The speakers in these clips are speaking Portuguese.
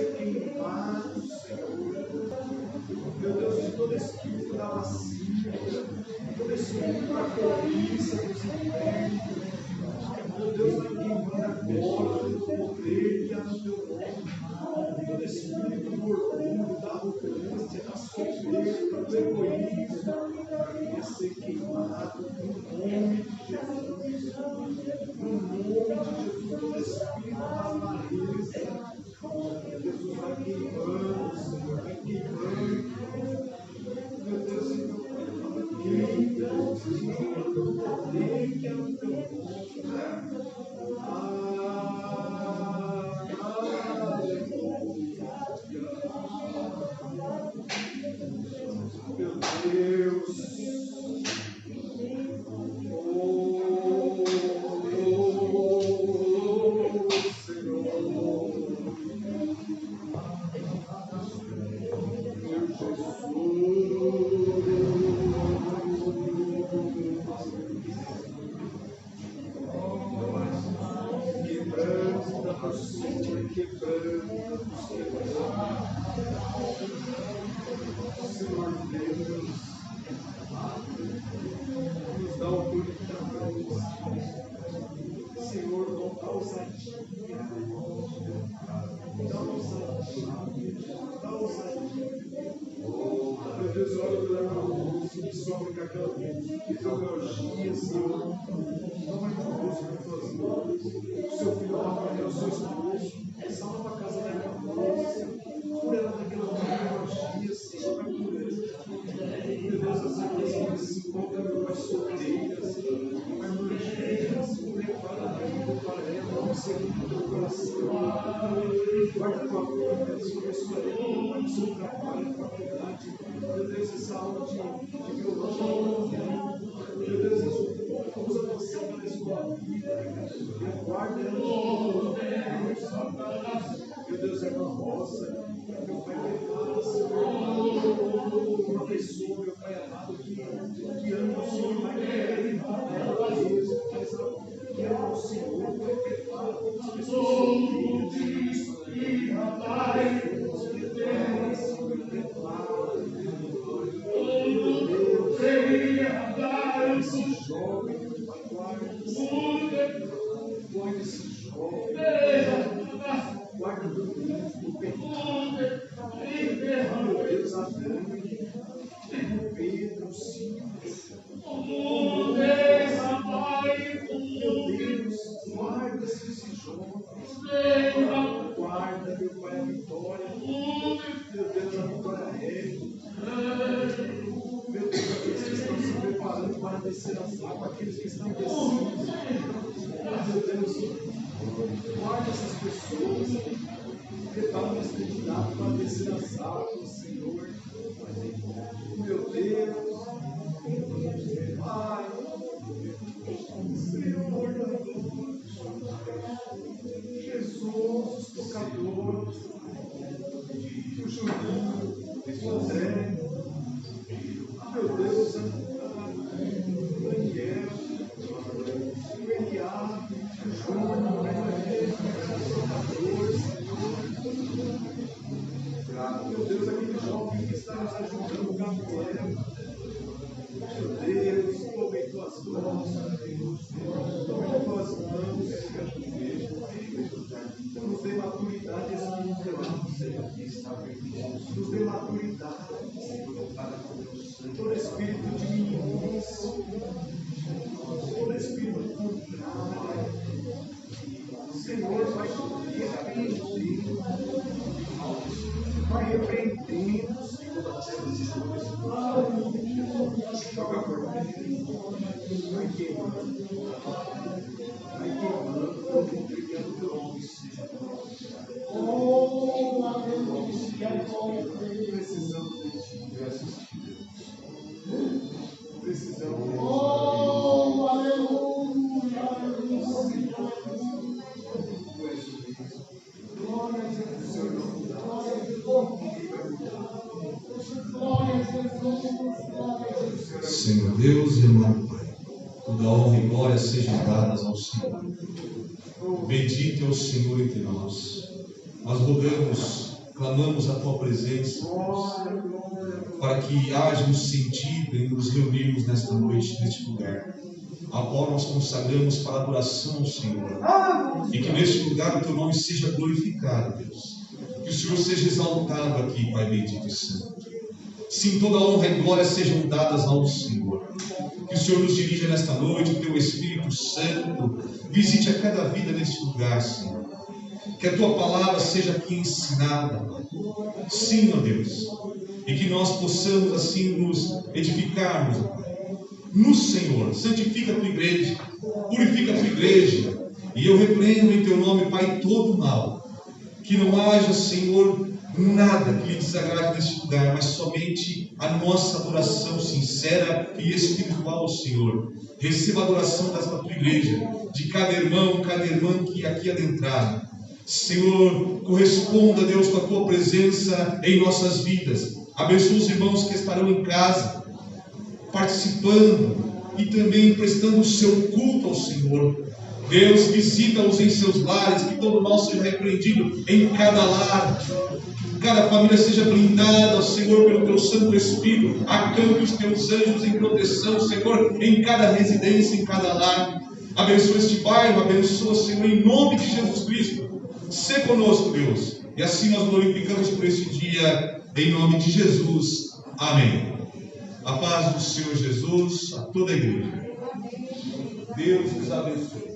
ser queimado, Senhor. Meu Deus, de todo espírito da lascívia, todo espírito da cobiça dos infernos. Meu Deus, vai queimando agora pelo poder que há no teu nome. Todo espírito do orgulho, da arrogância, da soberba, do egoísmo, vai ser queimado no nome de Jesus. No nome de Jesus, todo espírito da avareza, Jesus vai queimando, Senhor, vai queimando. Meu Deus, Senhor, queima, Deus, poder que é no teu nome. Meu Deus. Senhor Deus, nos dá autoridade, Senhor, não dá ousadia, dá ousadia. Meu Deus, olha pela mão, que sofre com aquela fisiologia, Senhor. Não vai com Deus para tuas mãos. O seu filho vai o seu esposo. Salva a casa daquela moça. Cura ela daquela fisiologia, Senhor, vai curar. Meu Deus, essa pessoa se encontra, meu Pai, solteira, Senhor. Vai manjar, Senhor, prepara a vida para ela, não sei o teu coração. Guarda a tua vida, Senhor, sua língua, Pai, seu trabalho, faculdade. Meu Deus, essa aula de biologia, meu Deus, usa você para a sua vida, guarda ela, meu Deus, é uma roça, meu Pai, prepara, Senhor, uma pessoa, meu Pai amado, que ama o Senhor, Pai, prepara ela mesmo, que ama o Senhor, Pai, prepara todas as pessoas solteiras, esse jovem, guarda esse jovem, guarda do pecado, meu Deus, a Dani, o Pedro, o Silas, meu Deus, guarda esses jovens, guarda, meu Pai, a Vitória, meu Deus, a Vitória é. Meu Deus, aqueles que estão se preparando para descer as águas, aqueles que estão descendo, meu Deus, guarda essas pessoas, prepara esse candidato para descer as águas, Senhor, meu Deus, Pai, Senhor da luz, Jesus, os tocadores, o Juninho, o André, meu Deus, o Daniel, o Eliabe, o Júnior, os tocadores, meu Deus, aquele jovem que está nos ajudando, o Gabriel, meu Deus, tome em tuas mãos, tome em tuas mãos, nos dê maturidade espiritual, nos dê maturidade, todo espírito de meninice, todo espírito contrário, Senhor, vai repreendendo, Senhor, joga por mim, vai queimando, glorificando o teu nome, Senhor. Oh, aleluia, precisamos de ti, graças a Deus. Precisamos de ti. Oh, aleluia, aleluia. Glória a Jesus, Senhor, não dá. Glória a Jesus. Senhor Deus e amado Pai, toda honra e glória sejam dadas ao Senhor. Bendito é o Senhor entre nós. nós rogamos, clamamos a Tua presença, para que haja um sentido em nos reunirmos nesta noite, neste lugar, a qual nós consagramos para a adoração ao Senhor, e que neste lugar o Teu nome seja glorificado, Deus, que o Senhor seja exaltado aqui, Pai bendito e santo. Sim, toda honra e glória sejam dadas ao Senhor. Que o Senhor nos dirija nesta noite, o Teu Espírito Santo visite a cada vida neste lugar, Senhor. Que a Tua palavra seja aqui ensinada, Pai. Sim, ó Deus. E que nós possamos assim nos edificarmos, Pai, no Senhor. Santifica a Tua igreja, purifica a Tua igreja. E eu repreendo em Teu nome, Pai, todo o mal. Que não haja, Senhor, nada que lhe desagrade neste lugar, mas somente a nossa adoração sincera e espiritual ao Senhor. Receba a adoração da Tua igreja, de cada irmão, cada irmã que aqui adentraram. Senhor, corresponda, Deus, com a Tua presença em nossas vidas. Abençoa os irmãos que estarão em casa, participando e também prestando o seu culto ao Senhor. Deus, visita-os em seus lares, que todo mal seja repreendido em cada lar. Cada família seja blindada, Senhor, pelo Teu Santo Espírito. Acampe os Teus anjos em proteção, Senhor, em cada residência, em cada lar. Abençoa este bairro, abençoa, Senhor, em nome de Jesus Cristo. Sê conosco, Deus. E assim nós glorificamos por este dia, em nome de Jesus. Amém. A paz do Senhor Jesus a toda a igreja. Deus os abençoe.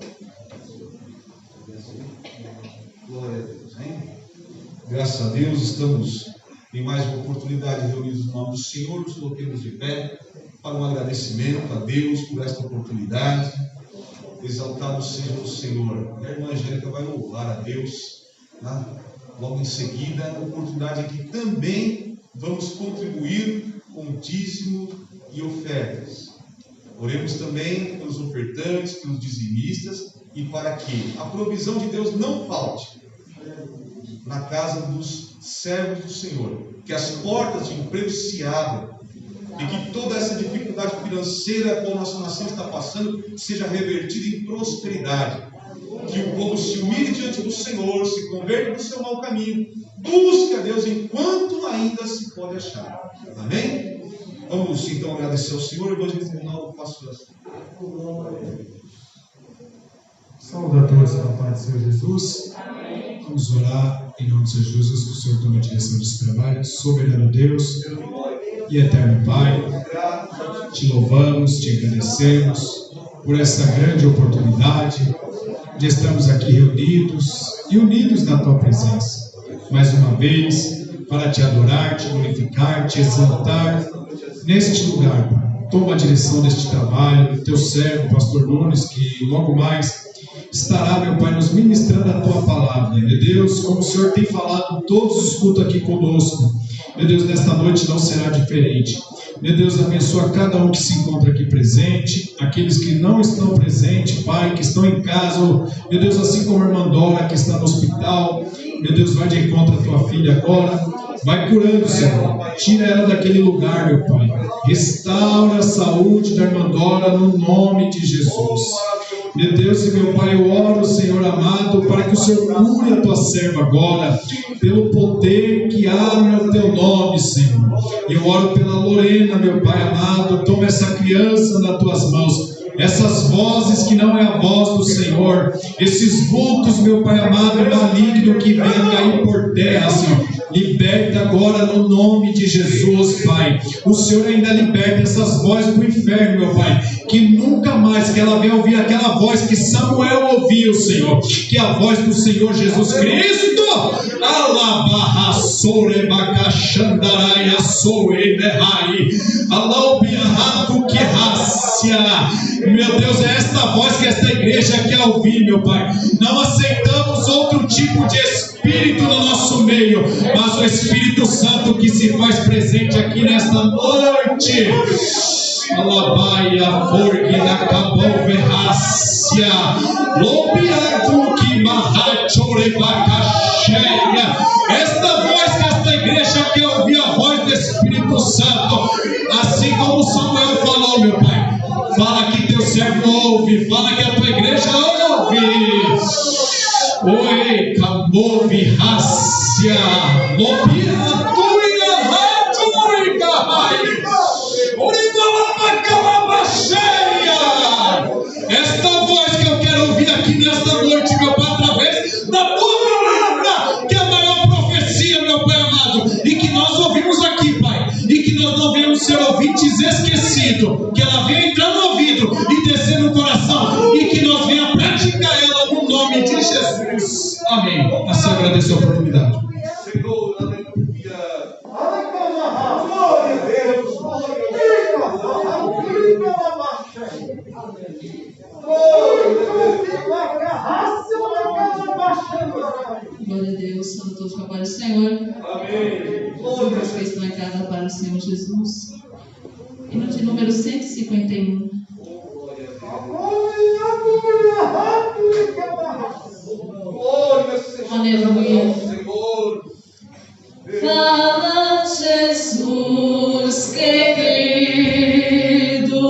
Glória a Deus, hein? Graças a Deus, estamos em mais uma oportunidade reunidos no nome do Senhor. Nos coloquemos de pé para um agradecimento a Deus por esta oportunidade. Exaltado seja o Senhor. A irmã Angélica vai louvar a Deus, tá? Logo em seguida, a oportunidade aqui também vamos contribuir com dízimo e ofertas. Oremos também pelos ofertantes, pelos dizimistas, e para que a provisão de Deus não falte na casa dos servos do Senhor, que as portas de emprego se abram e que toda essa dificuldade financeira que a nossa nação está passando seja revertida em prosperidade, que o povo se humilhe diante do Senhor, se converta do seu mau caminho, busque a Deus enquanto ainda se pode achar. Amém? Vamos então agradecer ao Senhor. Evangelista Ronaldo, faço assim. Saúde a todos na paz do Senhor Jesus. Vamos orar em nome do Senhor Jesus, que o Senhor tome a direção desse trabalho. Soberano Deus e eterno Pai, te louvamos, te agradecemos por essa grande oportunidade de estarmos aqui reunidos e unidos na Tua presença. Mais uma vez, para te adorar, te glorificar, te exaltar neste lugar, Pai. Toma a direção deste trabalho, do Teu servo, Pastor Nunes, que logo mais estará, meu Pai, nos ministrando a Tua palavra. Meu Deus, como o Senhor tem falado todos os cultos aqui conosco, meu Deus, nesta noite não será diferente. Meu Deus, abençoa cada um que se encontra aqui presente, aqueles que não estão presentes, Pai, que estão em casa, meu Deus, assim como a irmã Dora, que está no hospital. Meu Deus, vai de encontro à Tua filha agora, vai curando, Senhor, tira ela daquele lugar, meu Pai, restaura a saúde da irmã Dora no nome de Jesus. Meu Deus e meu Pai, eu oro, Senhor amado, para que o Senhor cure a Tua serva agora, pelo poder que há no Teu nome, Senhor. Eu oro pela Lorena, meu Pai amado, toma essa criança nas Tuas mãos, essas vozes que não é a voz do Senhor, esses vultos, meu Pai amado, maligno que vem cair por terra, Senhor. Liberta agora no nome de Jesus, Pai. O Senhor ainda liberta essas vozes do inferno, meu Pai. Que nunca mais que ela venha ouvir aquela voz que Samuel ouviu, Senhor. Que a voz do Senhor Jesus Cristo. Meu Deus, é esta voz que esta igreja quer ouvir, meu Pai. Não aceitamos outro tipo de espírito no nosso meio, mas o Espírito Santo que se faz presente aqui nesta noite. Alabaia, forgina, cabão, verrácia, lobiado, que marrachorebacaxéia. Esta voz que esta igreja quer ouvir, a voz do Espírito Santo, assim como Samuel falou, meu Pai. Fala que teu servo ouve, fala que a tua igreja ouve. Oi, Camovirrácia, Mobiratuia, Ratuica, Oribalabacababaxéia. Esta voz que eu quero ouvir aqui nesta noite, meu Pai, através da tua palavra, que é a maior profecia, meu Pai amado, e que nós ouvimos aqui, Pai, e que nós não venhamos ser ouvintes esquecidos, que ela venha entrar no ouvido e descer no coração, e que nós venha praticar ela no nome de Jesus. Amém. Assim agradeço a oportunidade. Senhor, aleluia. Glória a Deus. Glória a Deus, salve todos para o Senhor. Amém. Todos que estão em casa para o Senhor Jesus. Hino de número 151. Aleluia. Fala, Jesus querido,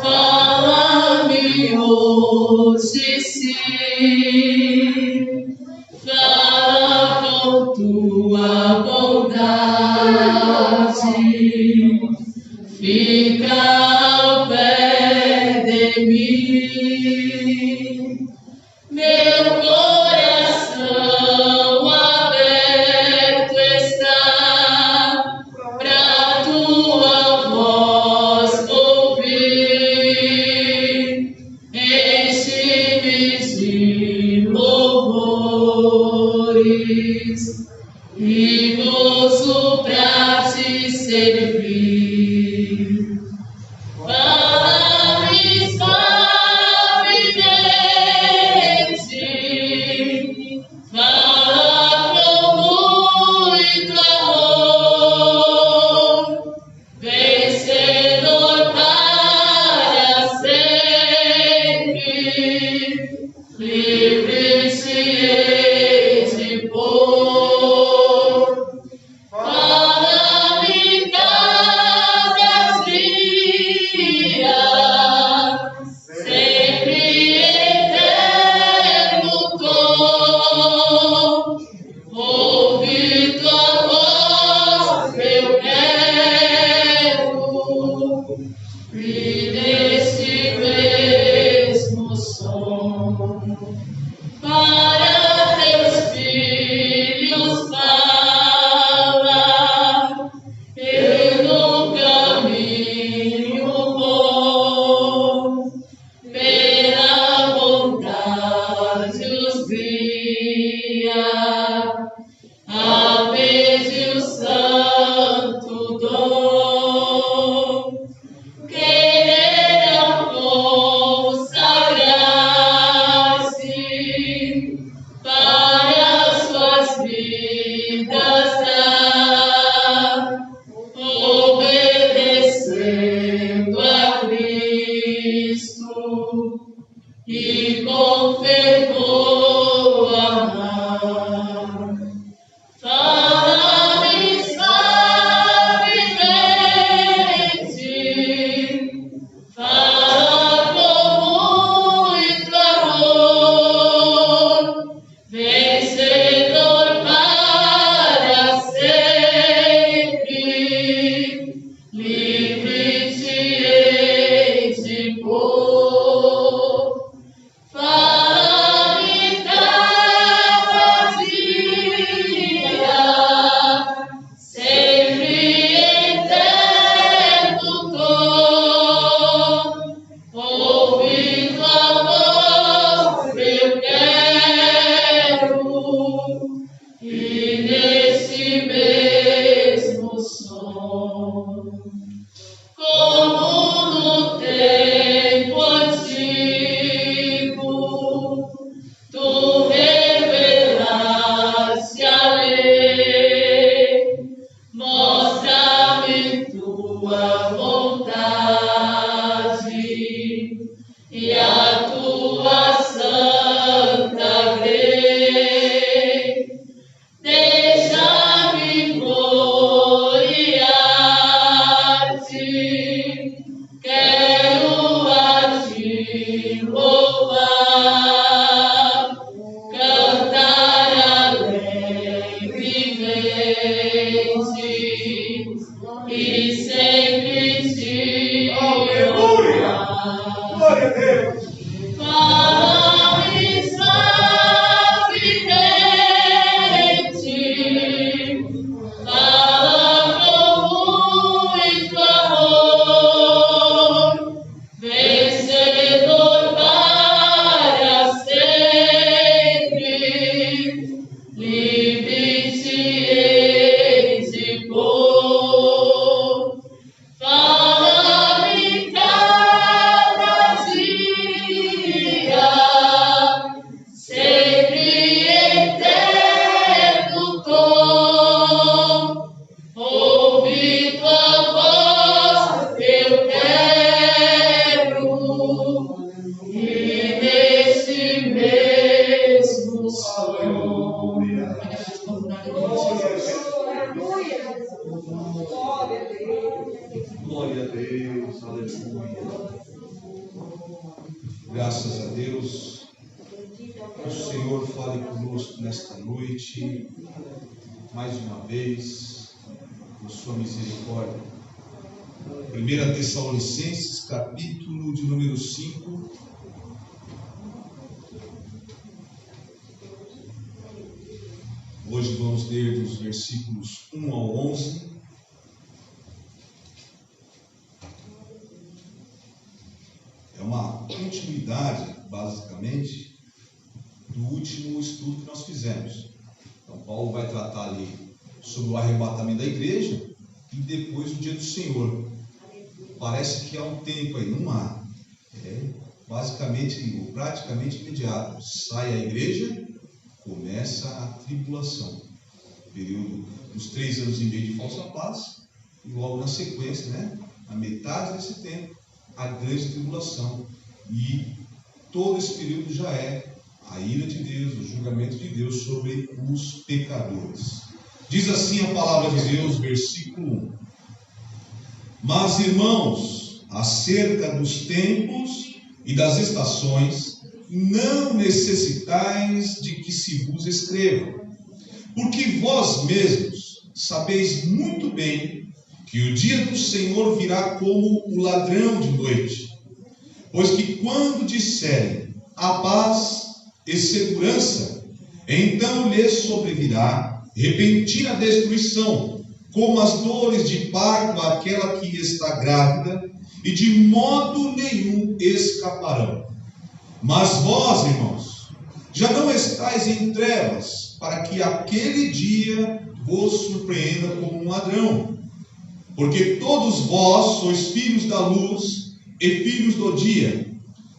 fala-me hoje sim, fala com tua bondade, fica ao pé de mim, meu coração aberto está pra tua voz ouvir, enche-me de louvores e gozo pra te servir. Fala-me suavemente, fala com muito amor, vencedor para sempre, livre-te de pôr. Fala-me cada dia, sempre eterno tom. Ouvi tua voz, eu quero, e nesse mesmo som, para teus filhos fala, e no caminho bom, pela bondade os guia, a vez o santo dom, querer consagrar-se para suas vidas dar, obedecendo a Cristo e com fervor amar. Aleluia. Glória a Deus. Aleluia. Graças a Deus. Que o Senhor fale conosco nesta noite, mais uma vez, por sua misericórdia. 1 Tessalonicenses, capítulo de número 5. Hoje vamos ler dos versículos 1 ao 11. É uma continuidade, basicamente, do último estudo que nós fizemos. Então, Paulo vai tratar ali sobre o arrebatamento da igreja e depois o dia do Senhor. Parece que há um tempo aí, não há. Basicamente, ou praticamente imediato. Sai a igreja, começa a tribulação. Período dos 3 anos e meio de falsa paz, e logo na sequência, na metade desse tempo, a grande tribulação. E todo esse período já é a ira de Deus, o julgamento de Deus sobre os pecadores. Diz assim a palavra de Deus, versículo 1. Mas, irmãos, acerca dos tempos e das estações, não necessitais de que se vos escreva, porque vós mesmos sabeis muito bem que o dia do Senhor virá como o ladrão de noite. Pois que quando disserem a paz e segurança, então lhes sobrevirá repentina destruição, como as dores de parto àquela que está grávida, e de modo nenhum escaparão. Mas vós, irmãos, já não estáis em trevas, para que aquele dia vos surpreenda como um ladrão. Porque todos vós sois filhos da luz e filhos do dia.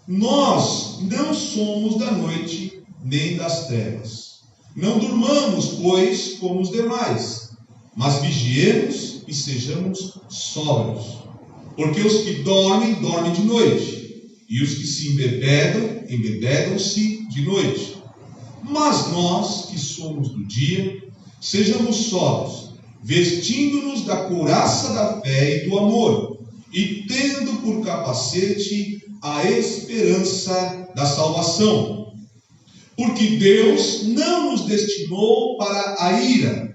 Nós não somos da noite nem das trevas. Não durmamos, pois, como os demais, mas vigiemos e sejamos sóbrios. Porque os que dormem, dormem de noite, e os que se embebedam, embebedam-se de noite. Mas nós, que somos do dia, sejamos sóbrios, vestindo-nos da couraça da fé e do amor, e tendo por capacete a esperança da salvação. Porque Deus não nos destinou para a ira,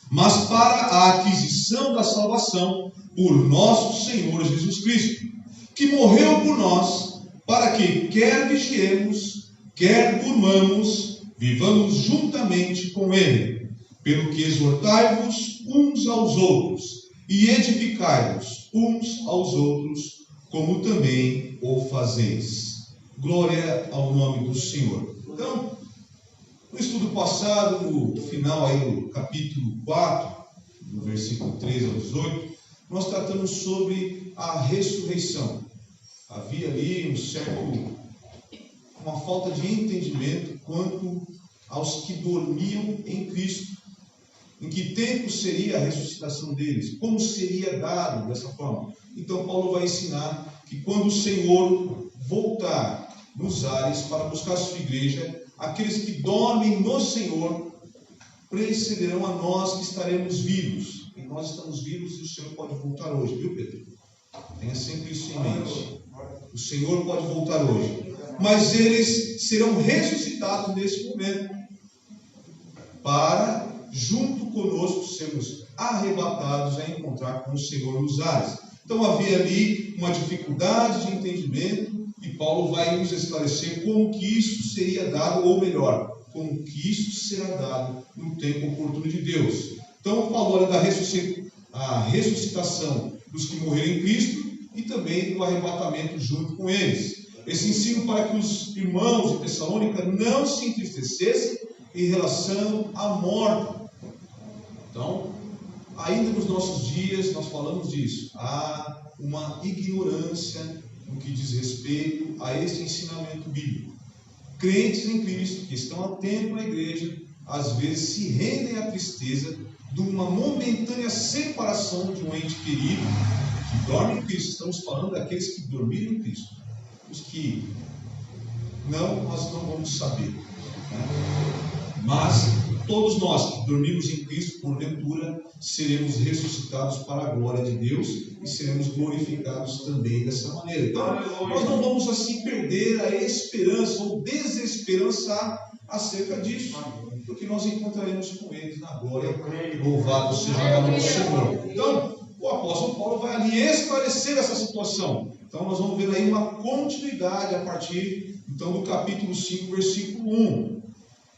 mas para a aquisição da salvação por nosso Senhor Jesus Cristo, que morreu por nós, para que quer vigiemos, quer durmamos, vivamos juntamente com Ele. Pelo que exortai-vos uns aos outros, e edificai-vos uns aos outros, como também o fazeis. Glória ao nome do Senhor. Então, no estudo passado, no final aí do capítulo 4, do versículo 13 ao 18, nós tratamos sobre a ressurreição. Havia ali uma falta de entendimento quanto aos que dormiam em Cristo. Em que tempo seria a ressuscitação deles? Como seria dado dessa forma? Então Paulo vai ensinar que quando o Senhor voltar nos ares para buscar a sua igreja, aqueles que dormem no Senhor precederão a nós que estaremos vivos. E nós estamos vivos e o Senhor pode voltar hoje, viu, Pedro? Tenha sempre isso em mente. O Senhor pode voltar hoje. Mas eles serão ressuscitados nesse momento para, junto conosco, sermos arrebatados a encontrar com o Senhor nos ares. Então havia ali uma dificuldade de entendimento e Paulo vai nos esclarecer como que isso seria dado, ou melhor, como que isso será dado no tempo oportuno de Deus. Então falou da ressuscitação dos que morreram em Cristo e também do arrebatamento junto com eles. Esse ensino para que os irmãos de Tessalônica não se entristecessem em relação à morte. Então, ainda nos nossos dias, nós falamos disso. Há uma ignorância no que diz respeito a esse ensinamento bíblico. Crentes em Cristo, que estão há tempo na igreja, às vezes se rendem à tristeza de uma momentânea separação de um ente querido que dorme em Cristo. Estamos falando daqueles que dormiram em Cristo. Os que não, nós não vamos saber, né? Mas todos nós que dormimos em Cristo, porventura, seremos ressuscitados para a glória de Deus e seremos glorificados também dessa maneira. Então, nós não vamos assim perder a esperança ou desesperançar acerca disso, porque nós encontraremos com eles na glória. Louvado seja o nome do Senhor. Então, o apóstolo Paulo vai ali esclarecer essa situação. Então, nós vamos ver aí uma continuidade a partir então, do capítulo 5, versículo 1.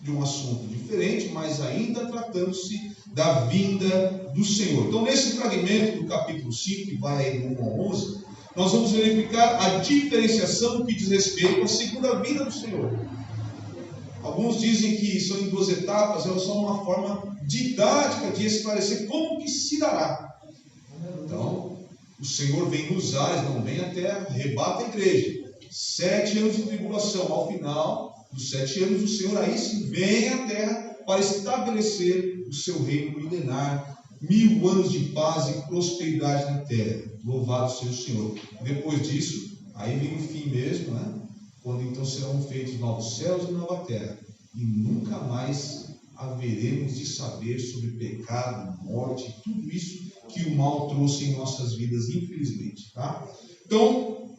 De um assunto diferente, mas ainda tratando-se da vinda do Senhor. Então, nesse fragmento do capítulo 5, que vai aí do 1 ao 11, nós vamos verificar a diferenciação no que diz respeito à segunda vinda do Senhor. Alguns dizem que são em 2 etapas, elas são uma forma didática de esclarecer como que se dará. Então, o Senhor vem nos ares, não vem à terra, arrebata a igreja. 7 anos de tribulação, ao final dos 7 anos, o Senhor aí sim vem à terra para estabelecer o seu reino milenar, 1000 anos de paz e prosperidade na terra. Louvado seja o Senhor. Depois disso, aí vem o fim mesmo, né? Quando então serão feitos novos céus e nova terra, e nunca mais haveremos de saber sobre pecado, morte, tudo isso que o mal trouxe em nossas vidas, infelizmente, tá? Então,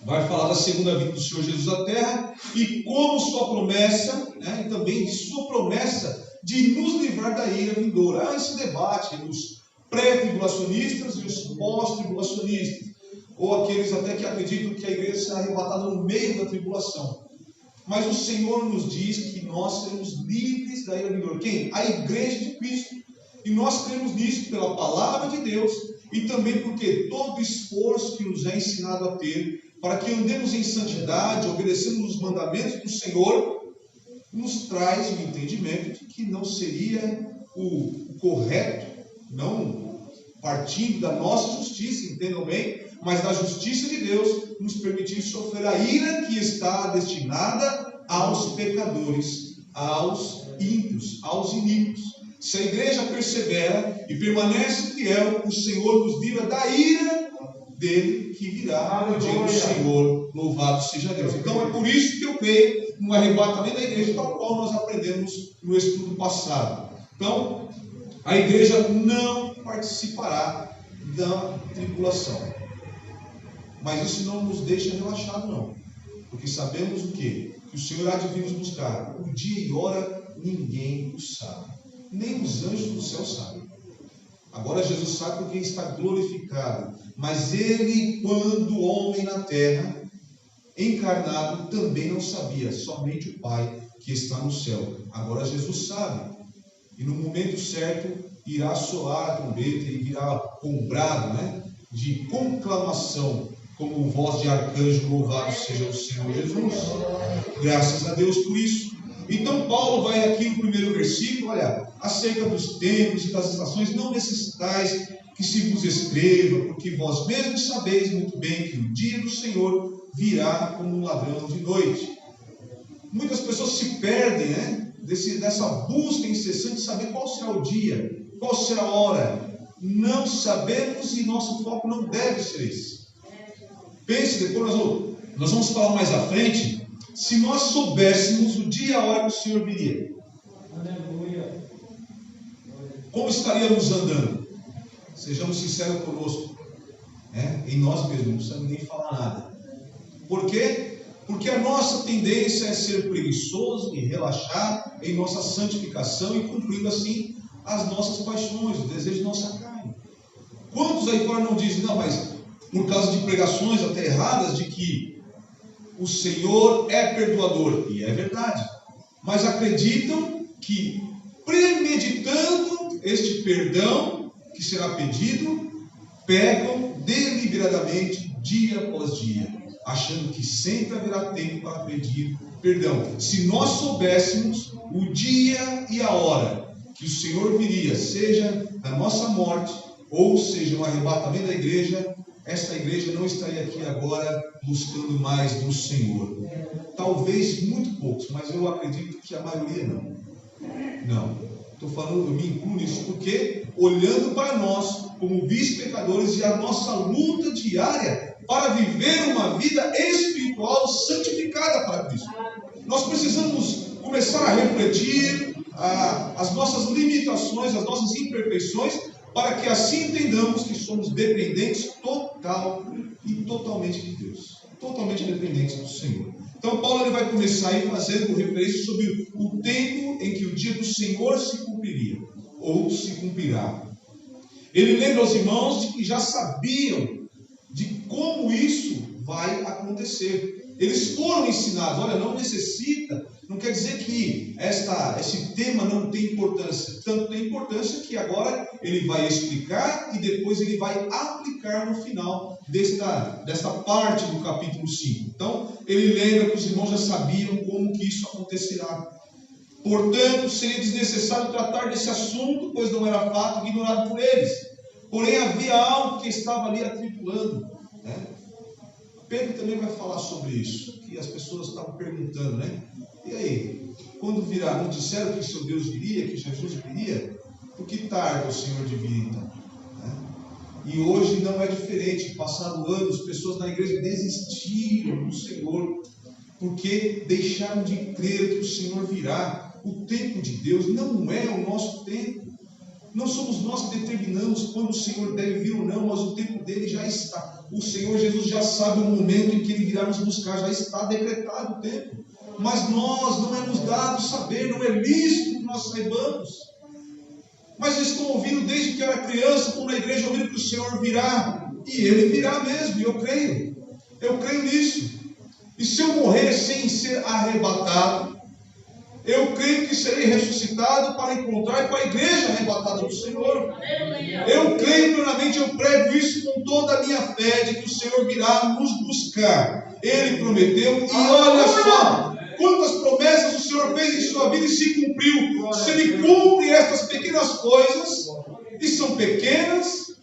vai falar da segunda vinda do Senhor Jesus à terra e como sua promessa, né, e também de sua promessa de nos livrar da ira vindoura. Há esse debate entre os pré-tribulacionistas e os pós-tribulacionistas, ou aqueles até que acreditam que a igreja será arrebatada no meio da tribulação. Mas o Senhor nos diz que nós seremos livres da ira vindoura. Quem? A igreja de Cristo. E nós cremos nisso pela palavra de Deus e também porque todo esforço que nos é ensinado a ter para que andemos em santidade, obedecendo os mandamentos do Senhor, nos traz o entendimento de que não seria o correto, não partindo da nossa justiça, entendam bem, mas da justiça de Deus, nos permitir sofrer a ira que está destinada aos pecadores, aos ímpios, aos iníquos. Se a igreja persevera e permanece fiel, o Senhor nos livra da ira dele que virá no dia do Senhor. Louvado seja Deus. Então é por isso que eu creio no arrebatamento da igreja, tal qual nós aprendemos no estudo passado. Então, a igreja não participará da tribulação. Mas isso não nos deixa relaxados, não. Porque sabemos o quê? Que o Senhor há de vir nos buscar. O dia e hora ninguém o sabe. Nem os anjos do céu sabem. Agora Jesus sabe porque está glorificado. Mas ele, quando homem na terra, encarnado, também não sabia. Somente o Pai que está no céu. Agora Jesus sabe. E no momento certo irá soar a trombeta e virá com brado, né, de conclamação, como voz de arcanjo. Louvado seja o Senhor Jesus. Graças a Deus por isso. Então Paulo vai aqui no primeiro versículo, olha, acerca dos tempos e das estações, não necessitais que se vos escreva, porque vós mesmos sabeis muito bem que o dia do Senhor virá como um ladrão de noite. Muitas pessoas se perdem, né, dessa busca incessante de saber qual será o dia, qual será a hora. Não sabemos e nosso foco não deve ser esse. Pense, depois nós vamos falar mais à frente. Se nós soubéssemos o dia e a hora que o Senhor viria, como estaríamos andando? Sejamos sinceros conosco, né? Em nós mesmos, não precisamos nem falar nada. Por quê? Porque a nossa tendência é ser preguiçoso e relaxar em nossa santificação e cumprindo assim as nossas paixões, o desejo de nossa carne. Quantos aí fora não dizem, não, mas por causa de pregações até erradas, de que o Senhor é perdoador, e é verdade, mas acreditam que premeditando este perdão que será pedido, pecam deliberadamente dia após dia, achando que sempre haverá tempo para pedir perdão. Se nós soubéssemos o dia e a hora que o Senhor viria, seja da nossa morte, ou seja, no arrebatamento da igreja, esta igreja não estaria aqui agora buscando mais do Senhor. Talvez muito poucos, mas eu acredito que a maioria não. Não. Estou falando, eu me incluo nisso, porque olhando para nós como vice-pecadores e a nossa luta diária para viver uma vida espiritual santificada para Cristo. Nós precisamos começar a refletir, as nossas limitações, as nossas imperfeições, para que assim entendamos que somos dependentes total e totalmente de Deus, totalmente dependentes do Senhor. Então Paulo ele vai começar aí fazendo referência sobre o tempo em que o dia do Senhor se cumpriria, ou se cumprirá. Ele lembra aos irmãos de que já sabiam de como isso vai acontecer. Eles foram ensinados, olha, não necessita, não quer dizer que esse tema não tem importância. Tanto tem importância que agora ele vai explicar e depois ele vai aplicar no final desta parte do capítulo 5. Então, ele lembra que os irmãos já sabiam como que isso acontecerá. Portanto, seria desnecessário tratar desse assunto, pois não era fato ignorado por eles. Porém, havia algo que estava ali atribulando, né? Pedro também vai falar sobre isso, que as pessoas estavam perguntando, né? E aí, quando virá? Não disseram que seu Deus viria, que Jesus viria? Por que tarda o Senhor de vir então? Né? E hoje não é diferente. Passado anos, pessoas na igreja desistiram do Senhor, porque deixaram de crer que o Senhor virá. O tempo de Deus não é o nosso tempo. Não somos nós que determinamos quando o Senhor deve vir ou não, mas o tempo dele já está. O Senhor Jesus já sabe o momento em que ele virá nos buscar, já está decretado o tempo. Mas nós não é nos dado saber, não é lícito que nós saibamos. Mas eu estou ouvindo desde que era criança, como na igreja, ouvindo que o Senhor virá. E ele virá mesmo, e eu creio nisso. E se eu morrer sem ser arrebatado, eu creio que serei ressuscitado para encontrar com a igreja arrebatada do Senhor. Eu creio plenamente, eu prego isso com toda a minha fé, de que o Senhor virá nos buscar. Ele prometeu, e olha só quantas promessas o Senhor fez em sua vida e se cumpriu. Se Ele cumpre estas pequenas coisas, e são pequenas,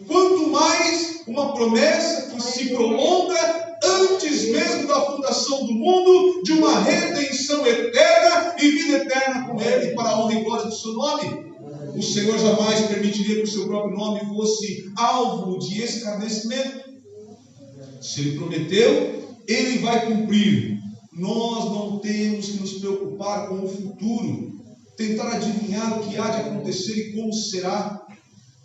quanto mais uma promessa que se prolonga antes mesmo da fundação do mundo, de uma redenção eterna e vida eterna com Ele, para a honra e glória do seu nome. O Senhor jamais permitiria que o seu próprio nome fosse alvo de escarnecimento. Se Ele prometeu, Ele vai cumprir. Nós não temos que nos preocupar com o futuro, tentar adivinhar o que há de acontecer e como será.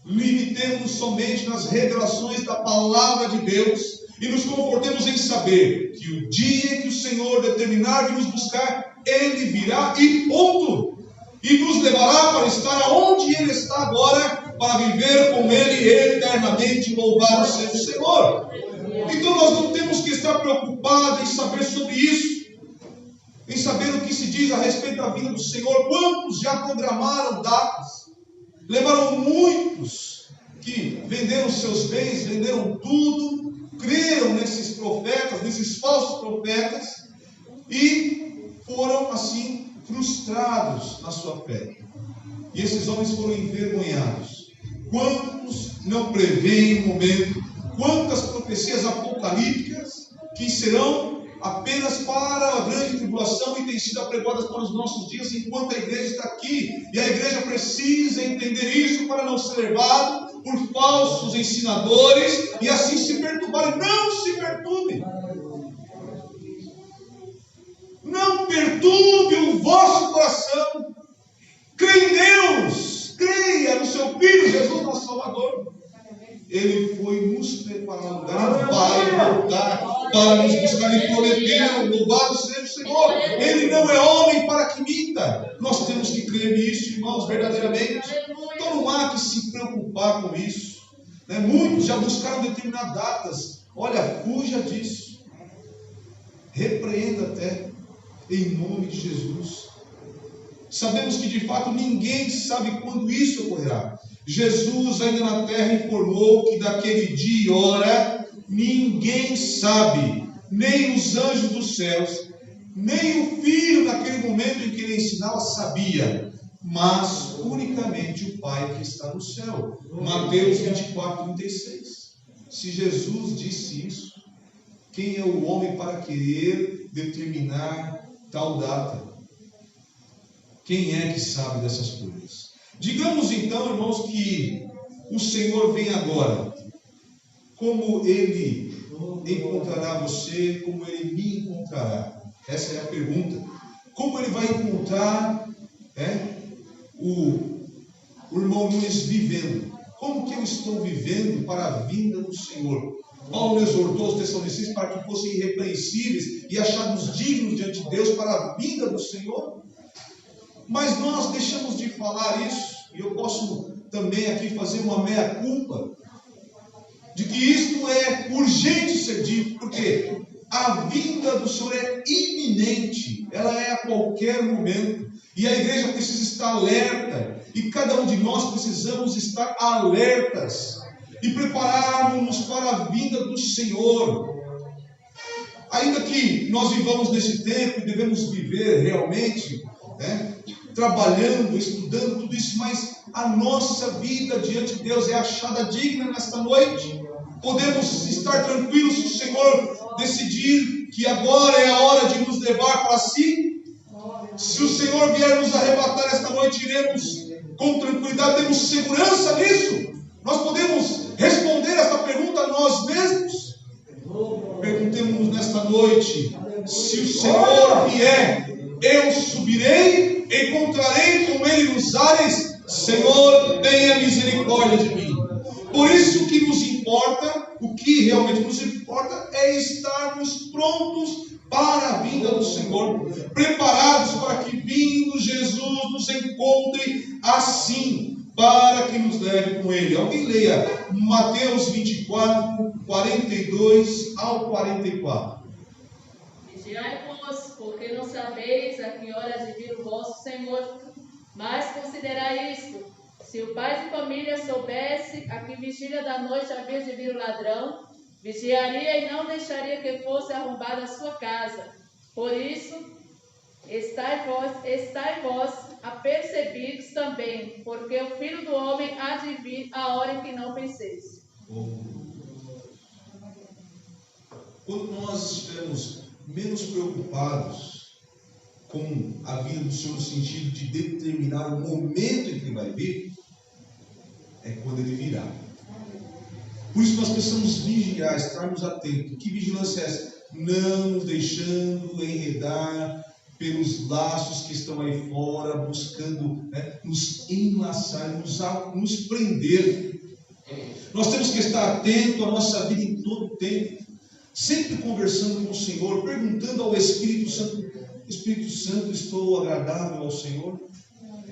Limitemos somente nas revelações da palavra de Deus e nos confortemos em saber que o dia que o Senhor determinar de nos buscar, Ele virá e ponto. E nos levará para estar onde Ele está agora, para viver com Ele eternamente. Louvado seja o Senhor. Então nós não temos que estar preocupados em saber sobre isso, em saber o que se diz a respeito da vinda do Senhor. Quantos já programaram datas? Levaram muitos que venderam seus bens, venderam tudo, creram nesses profetas, nesses falsos profetas, e foram assim frustrados na sua fé. E esses homens foram envergonhados. Quantos não preveem o momento? Quantas profecias apocalípticas que serão apenas para a grande tribulação e têm sido apregoadas para os nossos dias, enquanto a igreja está aqui. E a igreja precisa entender isso para não ser levado por falsos ensinadores e assim se perturbarem. Não se perturbe. Não perturbe o vosso coração. Creia em Deus. Creia no seu Filho Jesus, nosso Salvador. Ele foi nos preparar lugar, vai voltar para nos buscar e prometeu. Louvado seja o Senhor. Ele não é homem para que minta. Nós temos que crer nisso, irmãos, verdadeiramente. Então não há que se preocupar com isso. Muitos já buscaram determinar datas. Olha, fuja disso. Repreenda até, em nome de Jesus. Sabemos que de fato ninguém sabe quando isso ocorrerá. Jesus ainda na terra informou que daquele dia e hora ninguém sabe, nem os anjos dos céus, nem o Filho naquele momento em que ele ensinava sabia, mas unicamente o Pai que está no céu. Mateus 24, 36. Se Jesus disse isso, quem é o homem para querer determinar tal data? Quem é que sabe dessas coisas? Digamos então, irmãos, que o Senhor vem agora. Como Ele encontrará você? Como Ele me encontrará? Essa é a pergunta. Como Ele vai encontrar o irmão Nunes vivendo. Como que eu estou vivendo para a vinda do Senhor? Paulo exortou os Tessalonicenses para que fossem irrepreensíveis e achados dignos diante de Deus para a vinda do Senhor. Mas nós deixamos de falar isso, e eu posso também aqui fazer uma meia-culpa, de que isto é urgente ser dito, porque a vinda do Senhor é iminente, ela é a qualquer momento, e a igreja precisa estar alerta, e cada um de nós precisamos estar alertas, e prepararmos-nos para a vinda do Senhor. Ainda que nós vivamos nesse tempo e devemos viver realmente, trabalhando, estudando tudo isso, mas a nossa vida diante de Deus é achada digna nesta noite. Podemos estar tranquilos se o Senhor decidir que agora é a hora de nos levar para si. Se o Senhor vier nos arrebatar esta noite, iremos com tranquilidade, temos segurança nisso. Nós podemos responder esta pergunta a nós mesmos. Perguntemos nesta noite: se o Senhor vier, eu subirei, encontrarei com Ele nos ares. Senhor, tenha misericórdia de mim. Por isso o que nos importa, o que realmente nos importa, é estarmos prontos para a vinda do Senhor, preparados para que, vindo Jesus, nos encontre assim, para que nos leve com Ele. Alguém leia Mateus 24, 42 ao 44. Vigiai-vos, porque não sabeis a que hora de vir o vosso Senhor. Mas considerai isto: se o pai de família soubesse a que vigília da noite havia de vir o ladrão, vigiaria e não deixaria que fosse arrombada a sua casa. Por isso, estai vós apercebidos também, porque o Filho do Homem há de vir a hora em que não penseis. Quando nós estivermos menos preocupados com a vinda do Senhor, no sentido de determinar o momento em que Ele vai vir, é quando Ele virá. Por isso nós precisamos vigiar, estarmos atentos. Que vigilância é essa? Não nos deixando enredar pelos laços que estão aí fora, buscando nos enlaçar, nos prender. Nós temos que estar atentos à nossa vida em todo o tempo, sempre conversando com o Senhor, perguntando ao Espírito Santo: Espírito Santo, estou agradável ao Senhor?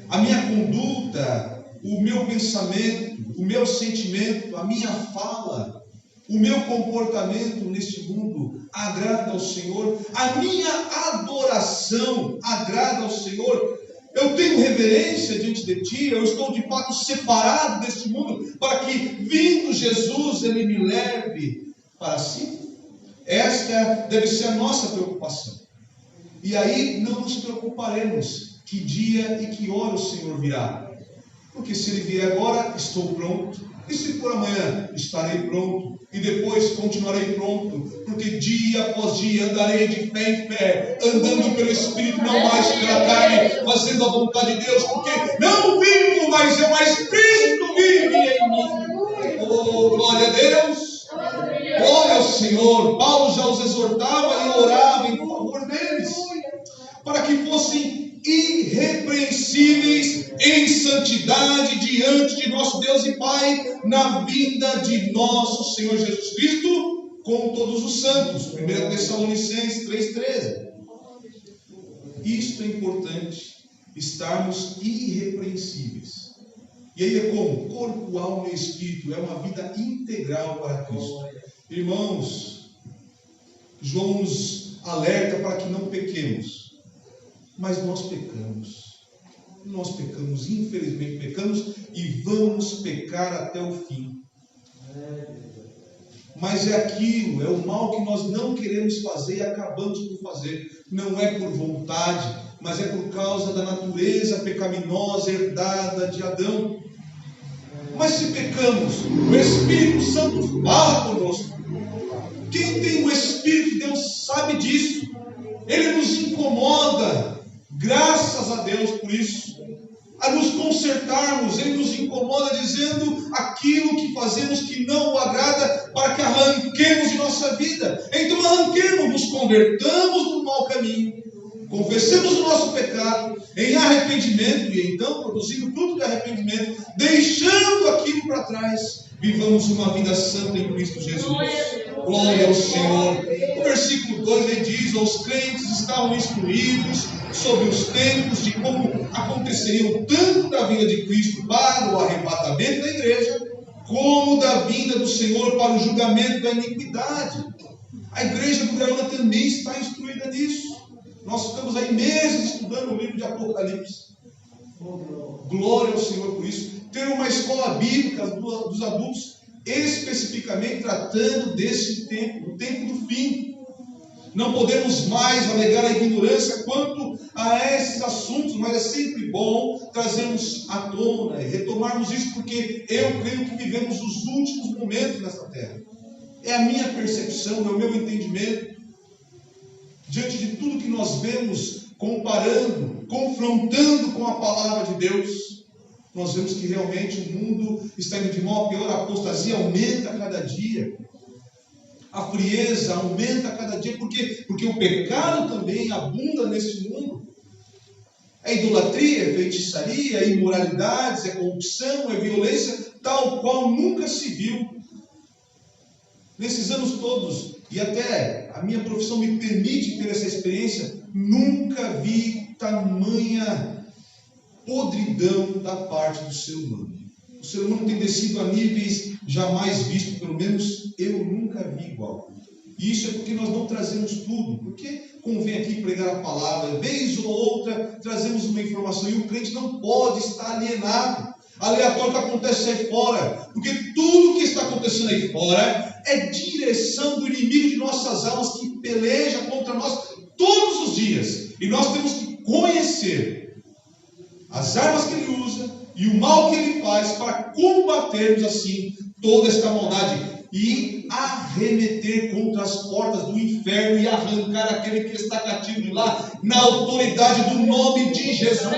A minha conduta, o meu pensamento, o meu sentimento, a minha fala, o meu comportamento neste mundo agrada ao Senhor? A minha adoração agrada ao Senhor? Eu tenho reverência diante de Ti? Eu estou de fato separado deste mundo para que, vindo Jesus, Ele me leve para si? Esta deve ser a nossa preocupação. E aí não nos preocuparemos que dia e que hora o Senhor virá. Porque se Ele vier agora, estou pronto. E se for amanhã, estarei pronto. E depois continuarei pronto. Porque dia após dia andarei de pé em pé, andando pelo Espírito, não mais pela carne, fazendo a vontade de Deus. Porque não vivo mais eu, mas Cristo vive em mim. Oh, glória a Deus! Glória ao Senhor. Paulo já os exortava e orava em favor deles, para que fossem irrepreensíveis em santidade diante de nosso Deus e Pai, na vinda de nosso Senhor Jesus Cristo com todos os santos. 1 Tessalonicenses 3,13. Isto é importante, estarmos irrepreensíveis. E aí é como? Corpo, alma e espírito. É uma vida integral para Cristo. Irmãos, João nos alerta para que não pequemos. Mas nós pecamos. Nós pecamos, infelizmente pecamos, e vamos pecar até o fim. Mas é aquilo, é o mal que nós não queremos fazer e acabamos por fazer. Não é por vontade, mas é por causa da natureza pecaminosa herdada de Adão. Mas se pecamos, o Espírito Santo fala conosco. Quem tem o Espírito de Deus sabe disso. Ele nos incomoda, graças a Deus por isso, a nos consertarmos. Ele nos incomoda dizendo aquilo que fazemos que não o agrada, para que arranquemos de nossa vida. Então arranquemos, nos convertamos do mau caminho confessemos o nosso pecado em arrependimento e então, produzindo fruto de arrependimento, deixando aquilo para trás, vivamos uma vida santa em Cristo Jesus. Glória ao Senhor. O versículo 2 ele diz: os crentes estavam instruídos sobre os tempos de como aconteceriam tanto da vinda de Cristo para o arrebatamento da igreja, como da vinda do Senhor para o julgamento da iniquidade. A igreja do Graúna também está instruída nisso. Nós ficamos aí meses estudando o livro de Apocalipse. Glória ao Senhor por isso. Ter uma escola bíblica dos adultos, especificamente tratando desse tempo, o tempo do fim. Não podemos mais alegar a ignorância quanto a esses assuntos, mas é sempre bom trazermos à tona e retomarmos isso, porque eu creio que vivemos os últimos momentos nessa terra. É a minha percepção, é o meu entendimento. Diante de tudo que nós vemos, comparando, confrontando com a palavra de Deus, nós vemos que realmente o mundo está indo de mal a pior, a apostasia aumenta a cada dia. A frieza aumenta a cada dia, porque o pecado também abunda nesse mundo. É idolatria, é feitiçaria, é imoralidades, é corrupção, é violência, tal qual nunca se viu. Nesses anos todos, e até a minha profissão me permite ter essa experiência, nunca vi tamanha podridão da parte do ser humano. O ser humano tem descido a níveis jamais vistos, pelo menos eu nunca vi igual. E isso é porque nós não trazemos tudo, porque convém aqui pregar a palavra, vez ou outra trazemos uma informação, e o crente não pode estar alienado, aleatório que acontece aí fora, porque tudo que está acontecendo aí fora é direção do inimigo de nossas almas, que peleja contra nós todos os dias, e nós temos que conhecer as armas que ele usa e o mal que ele faz para combatermos assim toda esta maldade e arremeter contra as portas do inferno e arrancar aquele que está cativo de lá na autoridade do nome de Jesus.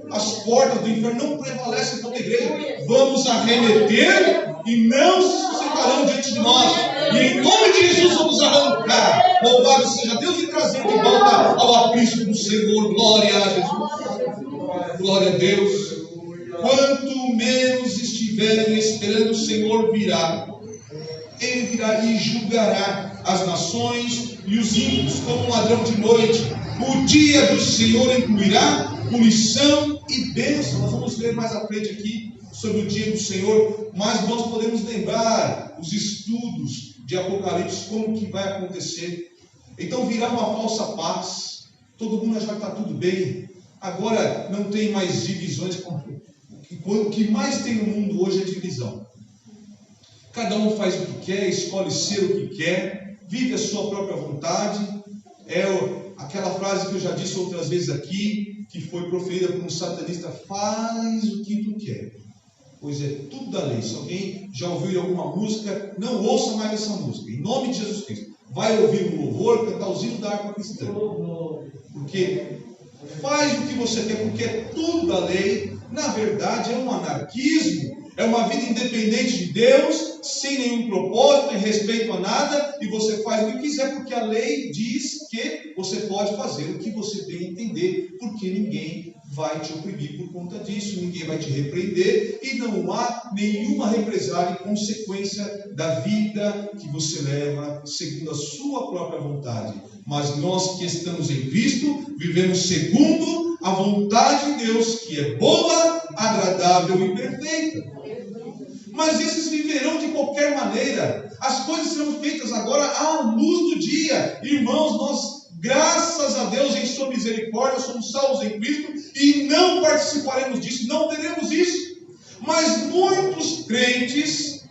As portas do inferno não prevalecem contra a igreja. Vamos arremeter e não se suscitarão diante de nós. E em nome de Jesus vamos arrancar. Louvado seja Deus e trazer de volta ao aprisco do Senhor. Glória a Jesus. Glória a Deus. Quanto menos estiverem esperando, o Senhor virá. Ele virá e julgará as nações e os ímpios como um ladrão de noite. O dia do Senhor incluirá punição e bênção. Nós vamos ver mais à frente aqui sobre o dia do Senhor, mas nós podemos lembrar os estudos de Apocalipse, como que vai acontecer. Então virá uma falsa paz, todo mundo já está tudo bem, agora não tem mais divisões. O que mais tem no mundo hoje é divisão. Cada um faz o que quer, escolhe ser o que quer, vive a sua própria vontade. É aquela frase que eu já disse outras vezes aqui, que foi proferida por um satanista: faz o que tu quer, pois é tudo da lei. Se alguém já ouviu alguma música, não ouça mais essa música, em nome de Jesus Cristo. Vai ouvir um louvor, cantar os hinos da harpa cristã, porque faz o que você quer, porque é tudo da lei. Na verdade é um anarquismo, é uma vida independente de Deus, sem nenhum propósito, sem respeito a nada, e você faz o que quiser, porque a lei diz que você pode fazer o que você bem entender, porque ninguém vai te oprimir por conta disso, ninguém vai te repreender, e não há nenhuma represália e consequência da vida que você leva segundo a sua própria vontade. Mas nós que estamos em Cristo, vivemos segundo a vontade de Deus, que é boa, agradável e perfeita. Mas esses viverão de qualquer maneira. As coisas serão feitas agora à luz do dia. Irmãos, nós, graças a Deus, em sua misericórdia, somos salvos em Cristo e não participaremos disso, não teremos isso. Mas muitos crentes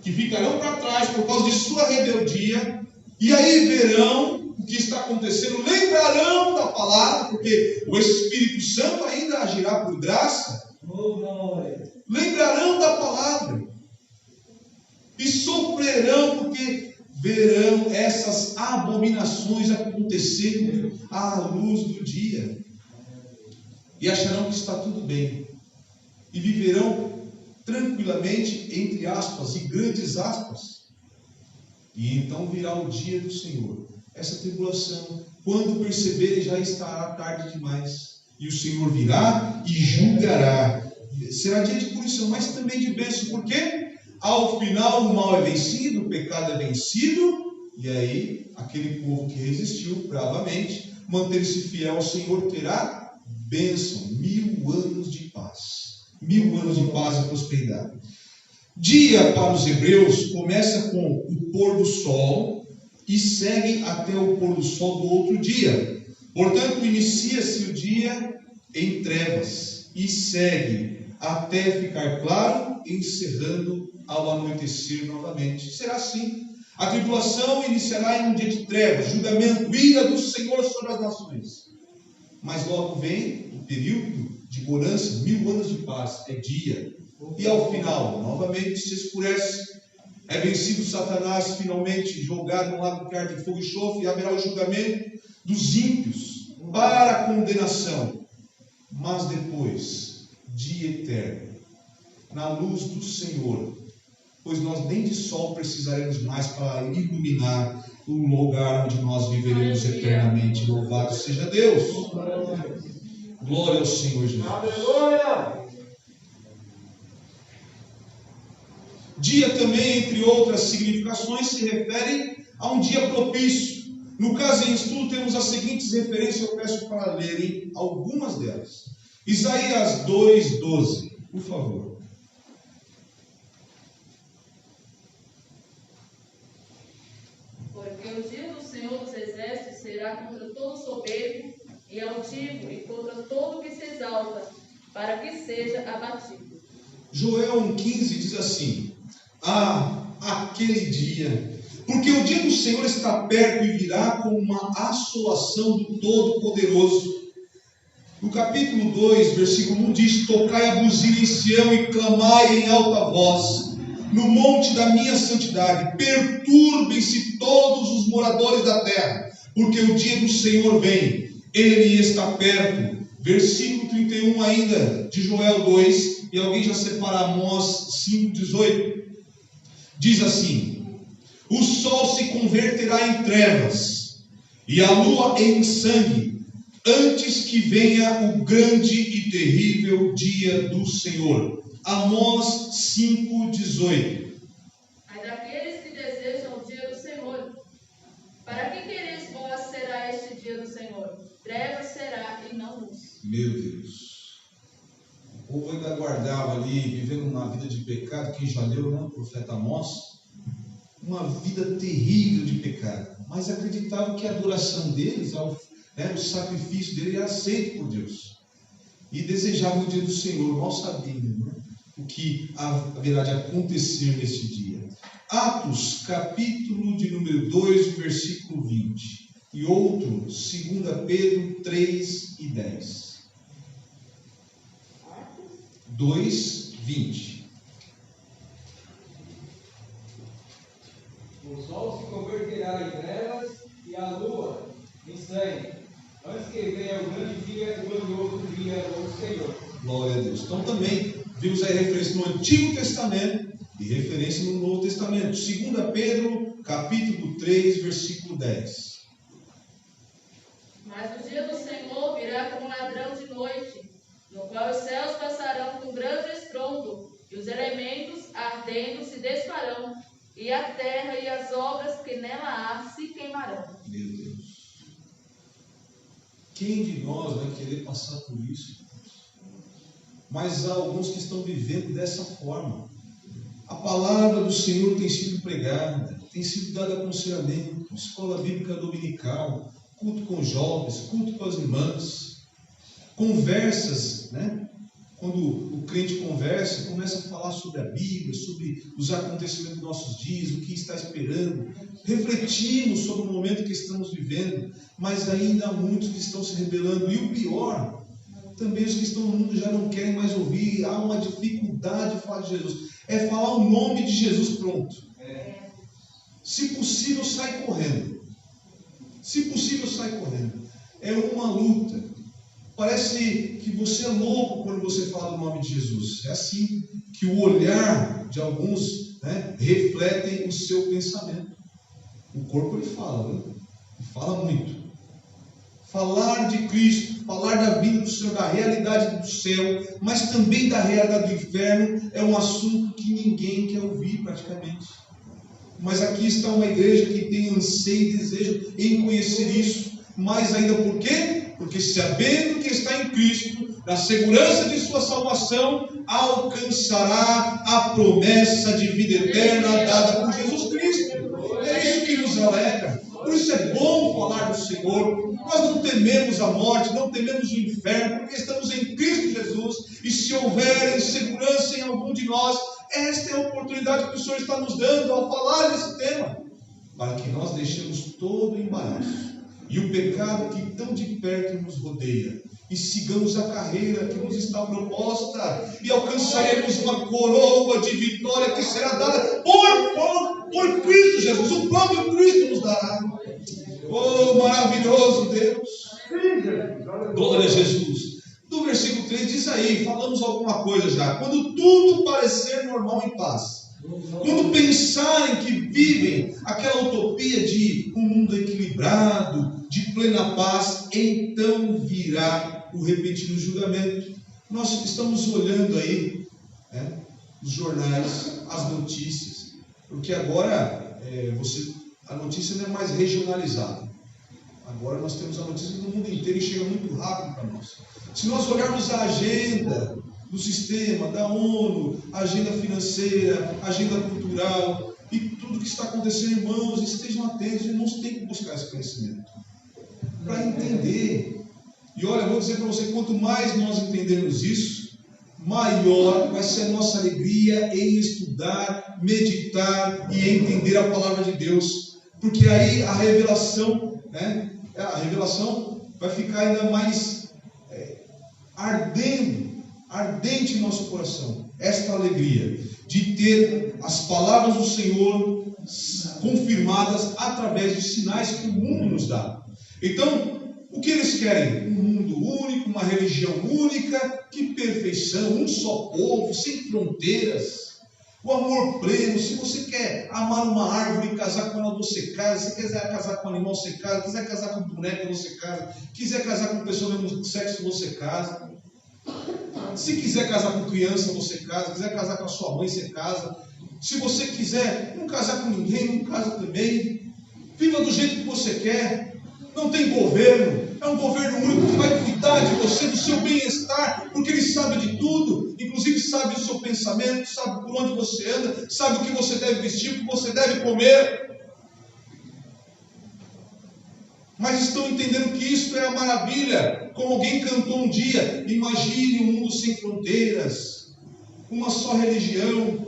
que ficarão para trás por causa de sua rebeldia, e aí verão o que está acontecendo, lembrarão da palavra, porque o Espírito Santo ainda agirá por graça. Lembrarão da palavra e sofrerão, porque verão essas abominações acontecendo à luz do dia e acharão que está tudo bem e viverão tranquilamente, entre aspas e grandes aspas. E então virá o dia do Senhor. Essa tribulação, quando perceberem já estará tarde demais, e o Senhor virá e julgará. Será dia de punição, mas também de bênção, porque ao final o mal é vencido, o pecado é vencido, e aí aquele povo que resistiu bravamente, manter-se fiel ao Senhor, terá bênção, 1000 anos de paz. 1000 anos de paz e prosperidade. Dia para os hebreus começa com o pôr do sol e segue até o pôr do sol do outro dia. Portanto, inicia-se o dia em trevas e segue até ficar claro, encerrando ao anoitecer novamente. Será assim. A tribulação iniciará em um dia de trevas, julgamento, ira do Senhor sobre as nações. Mas logo vem o período de bonança, 1000 anos de paz, é dia. E ao final, novamente se escurece, é vencido Satanás, finalmente jogado no lago que arde de fogo e enxofre, e haverá o julgamento dos ímpios para a condenação. Mas depois, dia eterno, na luz do Senhor, pois nós nem de sol precisaremos mais para iluminar o lugar onde nós viveremos eternamente. Louvado seja Deus! Glória ao Senhor Jesus! Aleluia! Dia também, entre outras significações, se refere a um dia propício. No caso em estudo, temos as seguintes referências, eu peço para lerem algumas delas. Isaías 2:12, por favor. Porque o dia do Senhor dos Exércitos será contra todo soberbo e altivo, e contra todo que se exalta, para que seja abatido. Joel 1,15 diz assim: aquele dia, porque o dia do Senhor está perto e virá com uma assolação do Todo-Poderoso. No capítulo 2, versículo 1 diz: tocai a buzina em Sião e clamai em alta voz no monte da minha santidade, perturbem-se todos os moradores da terra, porque o dia do Senhor vem, ele está perto. Versículo 31 ainda de Joel 2, e alguém já separa Amós 5:18, diz assim: o sol se converterá em trevas e a lua em sangue, antes que venha o grande e terrível dia do Senhor. Amós 5:18. Ai daqueles que desejam o dia do Senhor. Para que quereis vós será este dia do Senhor? Trevas será e não luz. Meu Deus. O povo ainda guardava ali, vivendo uma vida de pecado. Quem já leu, né, o profeta Amós? Uma vida terrível de pecado. Mas acreditavam que a adoração deles, o sacrifício dele era aceito por Deus. E desejavam o dia do Senhor. Mal sabiam, né, o que haverá de acontecer neste dia. Atos, capítulo de número 2, versículo 20. E outro, 2 Pedro 3:10. 2:20. O sol se converterá em trevas e a lua em sangue, antes que venha o grande dia e o glorioso dia do Senhor. Glória a Deus. Então também vimos aí referência no Antigo Testamento e referência no Novo Testamento. 2 Pedro, capítulo 3, versículo 10. Mas o dia do Senhor virá como ladrão de noite, no qual os céus passarão com grande estrondo, e os elementos ardendo se desfarão, e a terra e as obras que nela há se queimarão. Meu Deus. Quem de nós vai querer passar por isso? Mas há alguns que estão vivendo dessa forma. A palavra do Senhor tem sido pregada, tem sido dado aconselhamento, escola bíblica dominical, culto com jovens, culto com as irmãs, conversas, né? Quando o crente conversa, começa a falar sobre a Bíblia, sobre os acontecimentos dos nossos dias, o que está esperando. Refletimos sobre o momento que estamos vivendo, mas ainda há muitos que estão se rebelando. E o pior, também os que estão no mundo já não querem mais ouvir. Há uma dificuldade de falar de Jesus. É falar o nome de Jesus, pronto. Se possível, sai correndo. Se possível, sai correndo. É uma luta. Parece que você é louco quando você fala o nome de Jesus. É assim que o olhar de alguns, né, refletem o seu pensamento. O corpo ele fala, né? Ele fala muito. Falar de Cristo, falar da vida do Senhor, da realidade do céu, mas também da realidade do inferno, é um assunto que ninguém quer ouvir praticamente. Mas aqui está uma igreja que tem anseio e desejo em conhecer isso. Mais ainda por quê? Porque sabendo que está em Cristo, na segurança de sua salvação, alcançará a promessa de vida eterna dada por Jesus Cristo. É isso que nos alegra. Por isso é bom falar do Senhor. Nós não tememos a morte, não tememos o inferno, porque estamos em Cristo Jesus. E se houver insegurança em algum de nós, esta é a oportunidade que o Senhor está nos dando ao falar desse tema, para que nós deixemos todo o embaraço e o pecado que tão de perto nos rodeia, e sigamos a carreira que nos está proposta, e alcançaremos uma coroa de vitória que será dada por Cristo Jesus. O próprio Cristo nos dará. Oh, maravilhoso Deus! Glória a Jesus. No versículo 3 diz aí, falamos alguma coisa já: quando tudo parecer normal e paz, quando pensarem que vivem aquela utopia de um mundo equilibrado, de plena paz, então virá o repentino julgamento. Nós estamos olhando aí os jornais, as notícias, porque agora a notícia não é mais regionalizada. Agora nós temos a notícia do mundo inteiro e chega muito rápido para nós. Se nós olharmos a agenda do sistema, da ONU, a agenda financeira, a agenda cultural e tudo que está acontecendo, irmãos, estejam atentos, irmãos, têm que buscar esse conhecimento para entender. E olha, eu vou dizer para você, quanto mais nós entendermos isso, maior vai ser a nossa alegria em estudar, meditar e entender a palavra de Deus, porque aí a revelação vai ficar ainda mais ardente em nosso coração, esta alegria de ter as palavras do Senhor confirmadas através de sinais que o mundo nos dá. Então, o que eles querem? Um mundo único, uma religião única, que perfeição, um só povo, sem fronteiras, o amor pleno. Se você quer amar uma árvore e casar com ela, você casa. Se quiser casar com um animal, você casa. Quiser casar com um boneco, você casa. Quiser casar com pessoa do mesmo sexo, você casa. Se quiser casar com criança, você casa. Quiser casar com a sua mãe, você casa. Se você quiser não casar com ninguém, não casa também. Viva do jeito que você quer. Não tem governo. É um governo único que vai cuidar de você, do seu bem-estar, porque ele sabe de tudo, inclusive sabe do seu pensamento, sabe por onde você anda, sabe o que você deve vestir, o que você deve comer. Mas estão entendendo que isso é a maravilha. Como alguém cantou um dia: imagine um mundo sem fronteiras, uma só religião.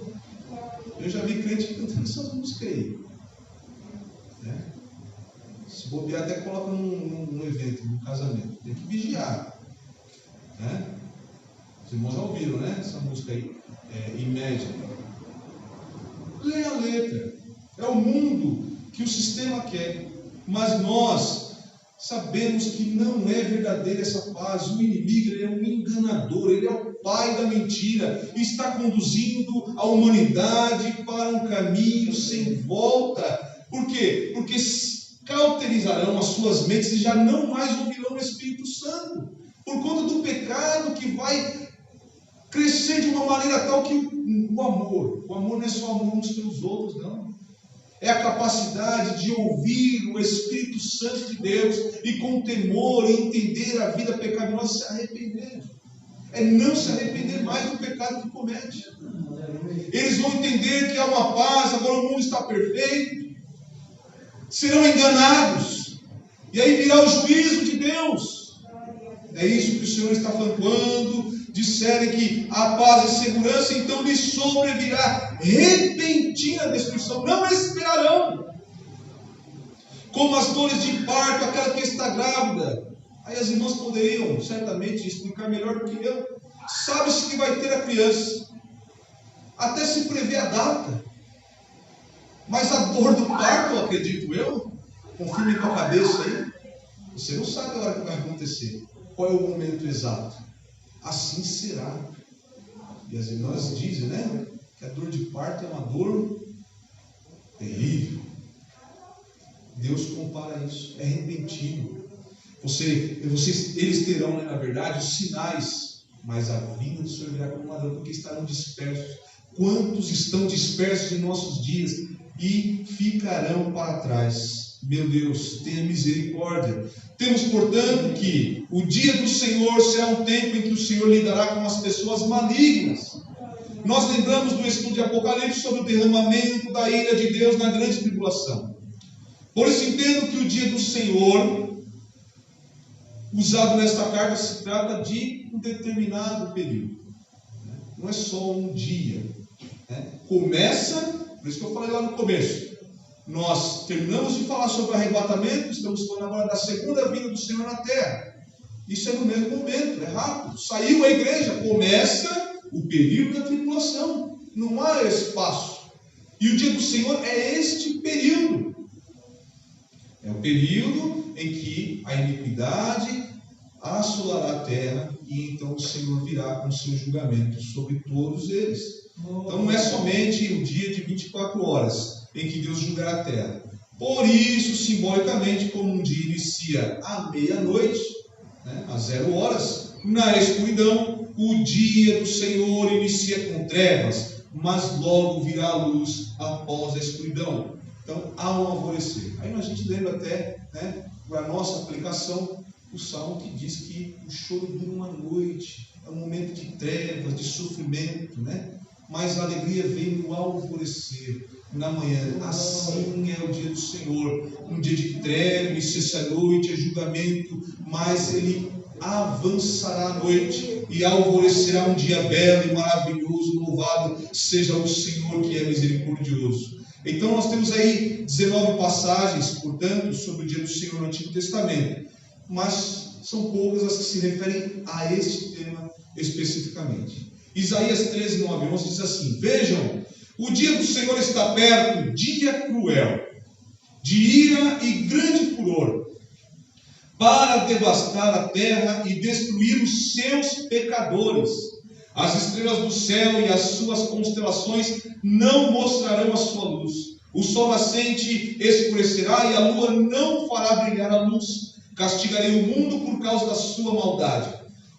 Eu já vi crente cantando essas músicas aí. Se bobear, até coloca num evento, num casamento. Tem que vigiar. Os irmãos já ouviram, né? Essa música aí. Imagine. Leia a letra. É o mundo que o sistema quer. Mas nós sabemos que não é verdadeira essa paz. O inimigo, ele é um enganador. Ele é o pai da mentira. E está conduzindo a humanidade para um caminho sem volta. Por quê? Porque cauterizarão as suas mentes e já não mais ouvirão o Espírito Santo, por conta do pecado que vai crescer de uma maneira tal que o amor não é só amor uns pelos outros, não. É a capacidade de ouvir o Espírito Santo de Deus e com temor entender a vida pecaminosa, se arrepender. É não se arrepender mais do pecado que comete. Eles vão entender que há uma paz, agora o mundo está perfeito. Serão enganados, e aí virá o juízo de Deus. É isso que o Senhor está falando. Quando disserem que a paz e segurança, então lhes sobrevirá repentina destruição, não esperarão. Como as dores de parto, aquela que está grávida. Aí as irmãs poderiam certamente explicar melhor do que eu. Sabe-se que vai ter a criança, até se prever a data. Mas a dor do parto, acredito eu, confirme com a cabeça aí, você não sabe a hora que vai acontecer, qual é o momento exato. Assim será. E as irmãs dizem, né, que a dor de parto é uma dor terrível. Deus compara isso, é repentino. Eles terão, né, na verdade, os sinais, mas a vinda do Senhor virá como ladrão, porque estarão dispersos. Quantos estão dispersos em nossos dias e ficarão para trás? Meu Deus, tenha misericórdia. Temos, portanto, que o dia do Senhor será um tempo em que o Senhor lidará com as pessoas malignas. Nós lembramos do estudo de Apocalipse sobre o derramamento da ira de Deus na grande tribulação. Por isso entendo que o dia do Senhor, usado nesta carta, se trata de um determinado período. Não é só um dia. Começa, por isso que eu falei lá no começo, nós terminamos de falar sobre o arrebatamento, estamos falando agora da segunda vinda do Senhor na terra. Isso é no mesmo momento, é rápido. Saiu a igreja, começa o período da tribulação, não há espaço. E o dia do Senhor é este período. É o período em que a iniquidade assolará a terra e então o Senhor virá com seu julgamento sobre todos eles. Então não é somente o dia de 24 horas em que Deus julgará a terra. Por isso, simbolicamente, como um dia inicia à meia-noite, às 0 horas, na escuridão, o dia do Senhor inicia com trevas, mas logo virá a luz após a escuridão. Então há um alvorecer. Aí a gente lembra até, para a nossa aplicação, o salmo que diz que o choro dura uma noite, é um momento de trevas, de sofrimento, mas a alegria vem no alvorecer, na manhã. Assim é o dia do Senhor, um dia de trevas, sexta-noite, é julgamento, mas ele avançará a noite e alvorecerá um dia belo e maravilhoso. Louvado seja o Senhor que é misericordioso. Então nós temos aí 19 passagens, portanto, sobre o dia do Senhor no Antigo Testamento, mas são poucas as que se referem a este tema especificamente. Isaías 13, 9 e 11 diz assim: vejam, o dia do Senhor está perto, dia cruel, de ira e grande furor, para devastar a terra e destruir os seus pecadores. As estrelas do céu e as suas constelações não mostrarão a sua luz. O sol nascente escurecerá e a lua não fará brilhar a luz. Castigarei o mundo por causa da sua maldade,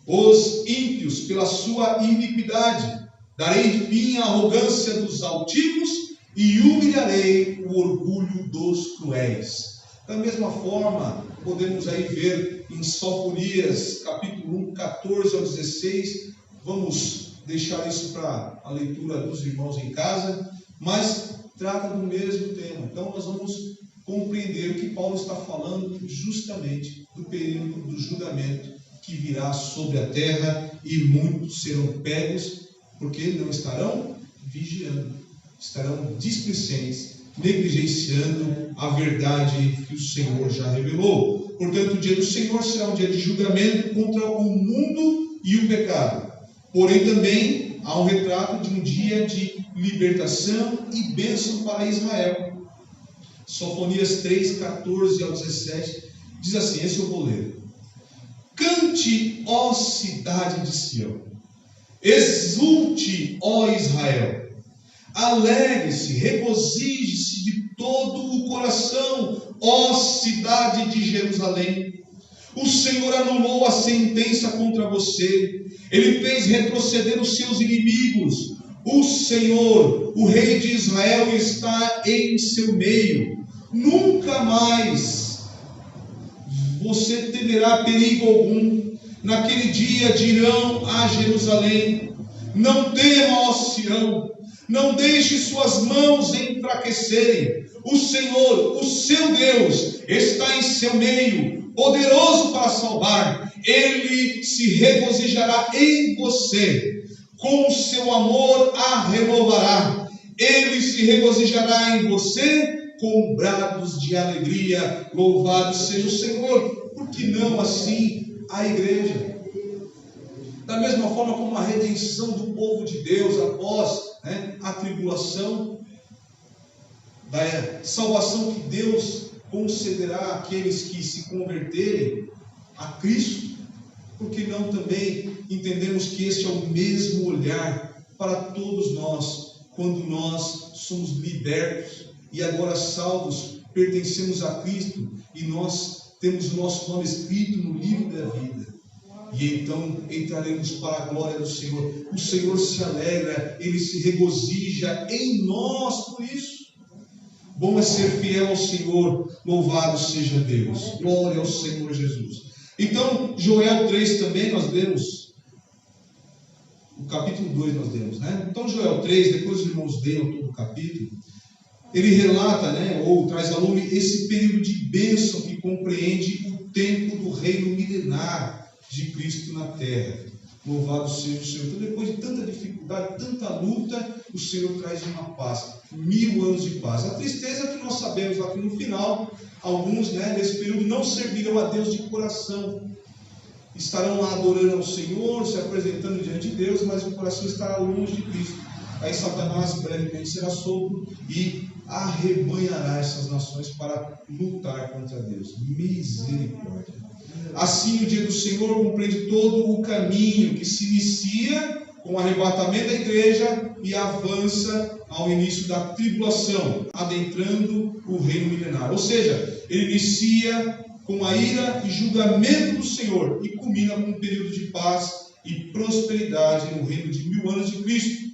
os ímpios pela sua iniquidade. Darei fim à arrogância dos altivos e humilharei o orgulho dos cruéis. Da mesma forma, podemos aí ver em Sofonias, capítulo 1, 14 ao 16, vamos deixar isso para a leitura dos irmãos em casa, mas trata do mesmo tema. Então nós vamos compreender que Paulo está falando justamente do período do julgamento que virá sobre a terra, e muitos serão pegos, porque não estarão vigiando, estarão displicentes, negligenciando a verdade que o Senhor já revelou. Portanto, o dia do Senhor será um dia de julgamento contra o mundo e o pecado. Porém, também há um retrato de um dia de libertação e bênção para Israel. Sofonias 3, 14 ao 17 diz assim, esse eu vou ler: cante, ó cidade de Sião, exulte, ó Israel, alegre-se, regozije-se de todo o coração, ó cidade de Jerusalém. O Senhor anulou a sentença contra você, Ele fez retroceder os seus inimigos. O Senhor, o Rei de Israel, está em seu meio. Nunca mais você temerá perigo algum. Naquele dia dirão a Jerusalém: não tema, ó Sião, não deixe suas mãos enfraquecerem. O Senhor, o seu Deus, está em seu meio, poderoso para salvar. Ele se regozijará em você, com o seu amor a renovará. Ele se regozijará em você com brados de alegria. Louvado seja o Senhor. Por que não assim a igreja? Da mesma forma como a redenção do povo de Deus após a tribulação, da salvação que Deus concederá àqueles que se converterem a Cristo, porque não também entendemos que este é o mesmo olhar para todos nós, quando nós somos libertos e agora salvos, pertencemos a Cristo, e nós temos o nosso nome escrito no livro da vida. E então entraremos para a glória do Senhor. O Senhor se alegra, Ele se regozija em nós por isso. Bom é ser fiel ao Senhor, louvado seja Deus. Glória ao Senhor Jesus. Então, Joel 3 também nós lemos. O capítulo 2 nós lemos, né? Então, Joel 3, depois os irmãos leiam todo o capítulo. Ele relata, né, ou traz a lume esse período de bênção que compreende o tempo do reino milenar de Cristo na terra. Louvado seja o Senhor. Então, depois de tanta dificuldade, tanta luta, o Senhor traz uma paz, 1000 anos de paz. A tristeza é que nós sabemos lá que no final, alguns, né, nesse período não servirão a Deus de coração. Estarão lá adorando ao Senhor, se apresentando diante de Deus, mas o coração estará longe de Cristo. Aí Satanás brevemente será solto e arrebanhará essas nações para lutar contra Deus. Misericórdia. Assim, o dia do Senhor compreende todo o caminho que se inicia com o arrebatamento da igreja e avança ao início da tribulação, adentrando o reino milenar. Ou seja, ele inicia com a ira e julgamento do Senhor e culmina com um período de paz e prosperidade no reino de 1000 anos de Cristo.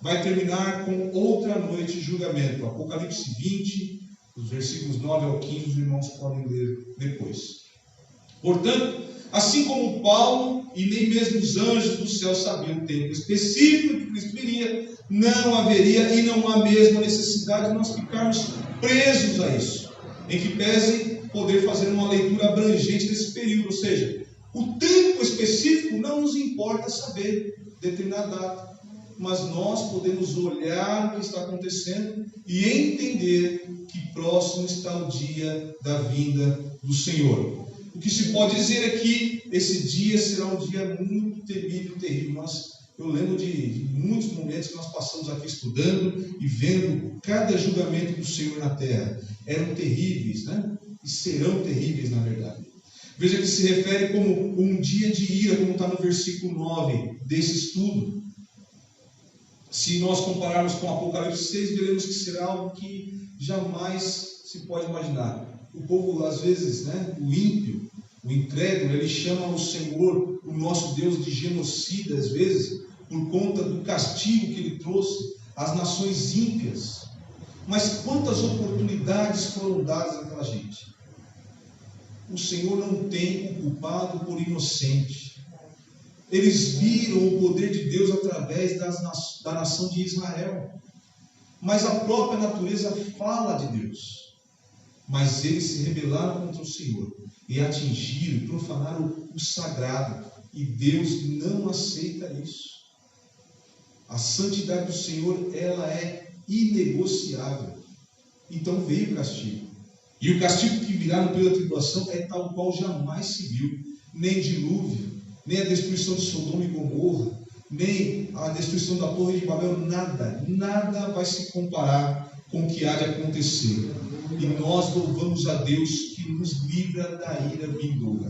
Vai terminar com outra noite de julgamento. Apocalipse 20, os versículos 9 ao 15, os irmãos podem ler depois. Portanto, assim como Paulo e nem mesmo os anjos do céu sabiam o tempo específico que Cristo viria, não haveria e não há mesmo a necessidade de nós ficarmos presos a isso, em que pese poder fazer uma leitura abrangente desse período, ou seja, o tempo específico não nos importa saber determinada data, mas nós podemos olhar o que está acontecendo e entender que próximo está o dia da vinda do Senhor. O que se pode dizer é que esse dia será um dia muito temível e terrível. Eu lembro de muitos momentos que nós passamos aqui estudando e vendo cada julgamento do Senhor na terra. Eram terríveis, né? E serão terríveis, na verdade. Veja que se refere como um dia de ira, como está no versículo 9 desse estudo. Se nós compararmos com Apocalipse 6, veremos que será algo que jamais se pode imaginar. O povo, às vezes, né, o ímpio, o incrédulo, ele chama o Senhor, o nosso Deus, de genocida, às vezes, por conta do castigo que ele trouxe às nações ímpias. Mas quantas oportunidades foram dadas àquela gente? O Senhor não tem o culpado por inocente. Eles viram o poder de Deus através da nação de Israel. Mas a própria natureza fala de Deus. Mas eles se rebelaram contra o Senhor e atingiram, profanaram o sagrado. E Deus não aceita isso. A santidade do Senhor, ela é inegociável. Então veio o castigo. E o castigo que virá no período da tribulação é tal qual jamais se viu. Nem dilúvio, nem a destruição de Sodoma e Gomorra, nem a destruição da Torre de Babel, nada vai se comparar com o que há de acontecer. E nós louvamos a Deus que nos livra da ira vindoura.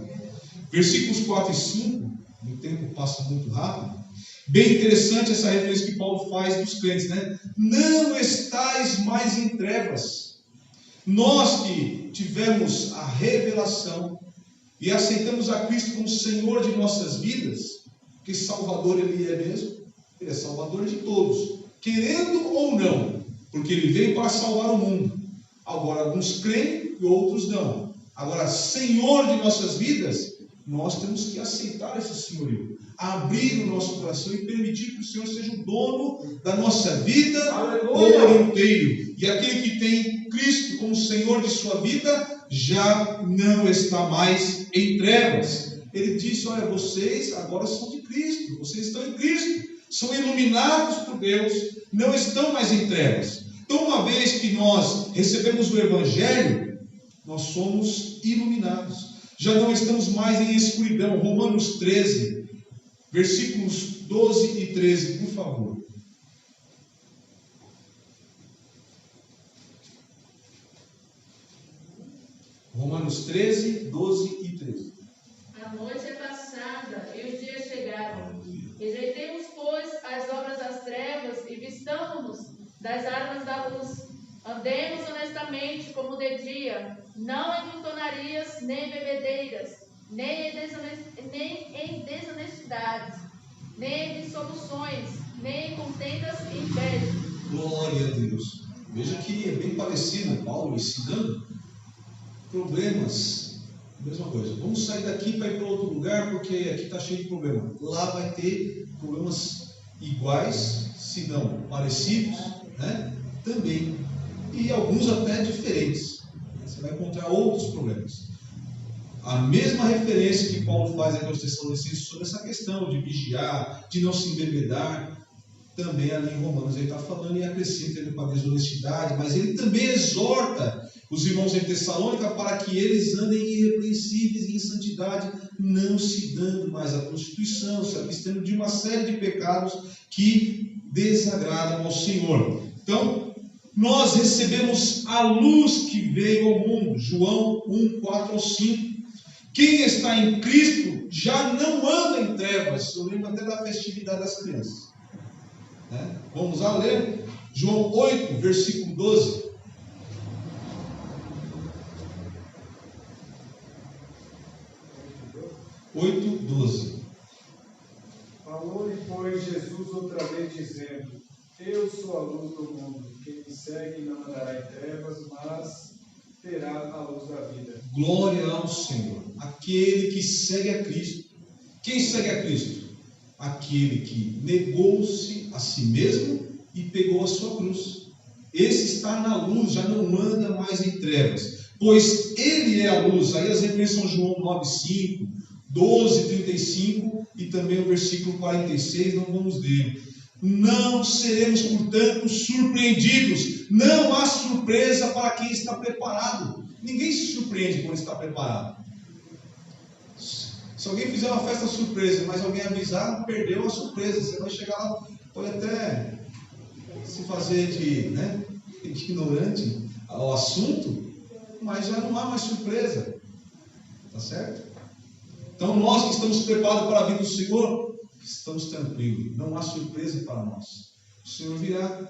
Versículos 4 e 5, o tempo passa muito rápido. Bem interessante essa referência que Paulo faz dos crentes, né? Não estais mais em trevas. Nós que tivemos a revelação e aceitamos a Cristo como Senhor de nossas vidas, porque Salvador Ele é mesmo, Ele é Salvador de todos, querendo ou não, porque Ele veio para salvar o mundo. Agora, alguns creem e outros não. Agora, Senhor de nossas vidas, nós temos que aceitar esse senhorio, abrir o nosso coração e permitir que o Senhor seja o dono da nossa vida por inteiro. E aquele que tem Cristo como Senhor de sua vida, já não está mais em trevas. Ele disse: olha, vocês agora são de Cristo, vocês estão em Cristo, são iluminados por Deus, não estão mais em trevas. Então, uma vez que nós recebemos o Evangelho, nós somos iluminados. Já não estamos mais em escuridão. Romanos 13, versículos 12 e 13, por favor. Romanos 13, 12 e 13. A noite é passada e os dias chegaram. Rejeitemos, pois, as obras das trevas e vistamo-nos das armas da luz. Andemos honestamente como de dia, não em glutonarias, nem em bebedeiras, nem em desonestidades, nem em dissoluções, nem em contendas e invejas. Glória a Deus. Veja que é bem parecido Paulo ensinando problemas. Mesma coisa. Vamos sair daqui para ir para outro lugar porque aqui está cheio de problema. Lá vai ter problemas iguais, se não parecidos, né? Também. E alguns até diferentes. Você vai encontrar outros problemas. A mesma referência que Paulo faz aqui aos Tessalonicenses sobre essa questão de vigiar, de não se embebedar, também ali em Romanos ele está falando e acrescenta ele com a desonestidade, mas ele também exorta os irmãos em Tessalônica para que eles andem irrepreensíveis e em santidade, não se dando mais à prostituição, se abstendo de uma série de pecados que desagradam ao Senhor. Então, nós recebemos a luz que veio ao mundo, João 1, 4 ao 5. Quem está em Cristo já não anda em trevas. Eu lembro até da festividade das crianças. Vamos lá ler João 8, versículo 12. Falou-lhe, pois, Jesus outra vez, dizendo: Eu sou a luz do mundo. Quem me segue não andará em trevas, mas terá a luz da vida. Glória ao Senhor. Aquele que segue a Cristo. Quem segue a Cristo? Aquele que negou-se a si mesmo e pegou a sua cruz. Esse está na luz, já não anda mais em trevas, pois ele é a luz. Aí as referências são João 9:5, 12:35 e também o versículo 46, não vamos ler. Não seremos, portanto, surpreendidos. Não há surpresa para quem está preparado. Ninguém se surpreende quando está preparado. Se alguém fizer uma festa surpresa, mas alguém avisar, perdeu a surpresa. Você vai chegar lá, pode até se fazer de ignorante ao assunto, mas já não há mais surpresa. Tá certo? Então nós que estamos preparados para a vida do Senhor, estamos tranquilos. Não há surpresa para nós. O Senhor virá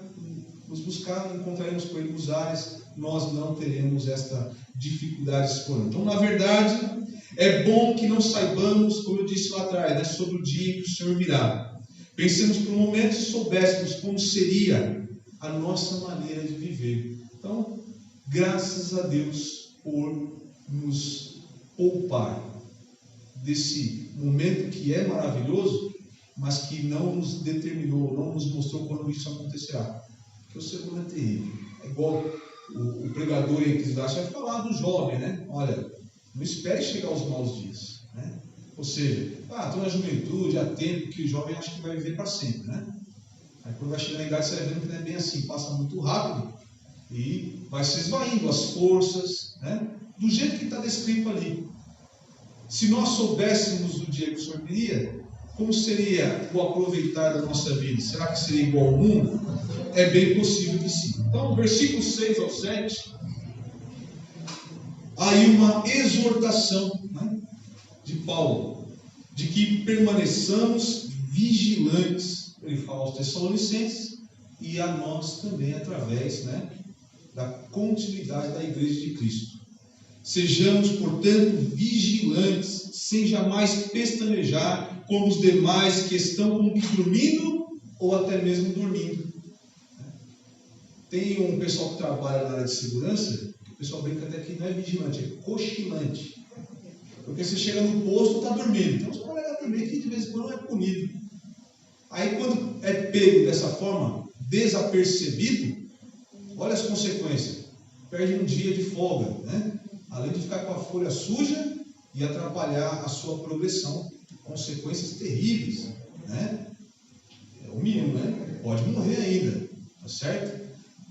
nos buscar, encontraremos com Ele nos ares. Nós não teremos esta dificuldade expondo. Então, na verdade, é bom que não saibamos, como eu disse lá atrás, sobre o dia em que o Senhor virá. Pensemos por um momento e soubéssemos como seria a nossa maneira de viver. Então, graças a Deus por nos poupar desse momento que é maravilhoso, mas que não nos determinou, não nos mostrou quando isso acontecerá. Porque o segundo é terrível. É igual o pregador em Eclesiastes vai falar do jovem, né? Olha, não espere chegar os maus dias, né? Ou seja, estou na juventude, há tempo que o jovem acha que vai viver para sempre, né? Aí quando vai chegar na idade, você vai vendo que não é bem assim, passa muito rápido e vai se esvaindo as forças, né? Do jeito que está descrito ali. Se nós soubéssemos o dia que o Senhor viria, como seria o aproveitar da nossa vida? Será que seria igual ao mundo? É bem possível que sim. Então, versículos 6 ao 7, há aí uma exortação, né, de Paulo, de que permaneçamos vigilantes. Ele fala aos Tessalonicenses e a nós também através, né, da continuidade da Igreja de Cristo. Sejamos, portanto, vigilantes, sem jamais pestanejar como os demais que estão como que dormindo ou até mesmo dormindo. Tem um pessoal que trabalha na área de segurança, o pessoal brinca até que não é vigilante, é cochilante. Porque você chega no posto e está dormindo. Então os colegas também que de vez em quando é punido. Aí quando é pego dessa forma, desapercebido, olha as consequências. Perde um dia de folga, né? Além de ficar com a folha suja e atrapalhar a sua progressão. Consequências terríveis, né? É o mínimo, né? Pode morrer ainda, tá certo?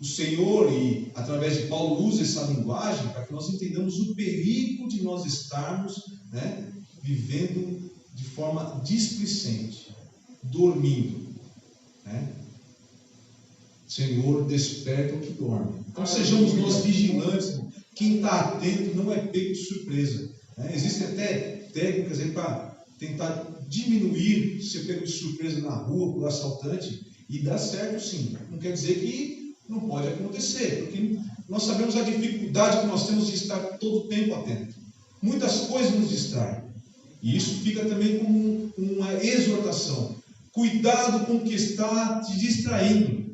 O Senhor, e através de Paulo, usa essa linguagem para que nós entendamos o perigo de nós estarmos, né, vivendo de forma displicente, dormindo, né? Senhor, desperta o que dorme. Então sejamos nós vigilantes. Quem está atento não é pego de surpresa, né? Existem até técnicas aí para tentar diminuir ser pego de surpresa na rua por assaltante, e dá certo sim. Não quer dizer que Não pode acontecer, porque nós sabemos a dificuldade que nós temos de estar todo o tempo atento. Muitas coisas nos distraem. E isso fica também como uma exortação. Cuidado com o que está te distraindo.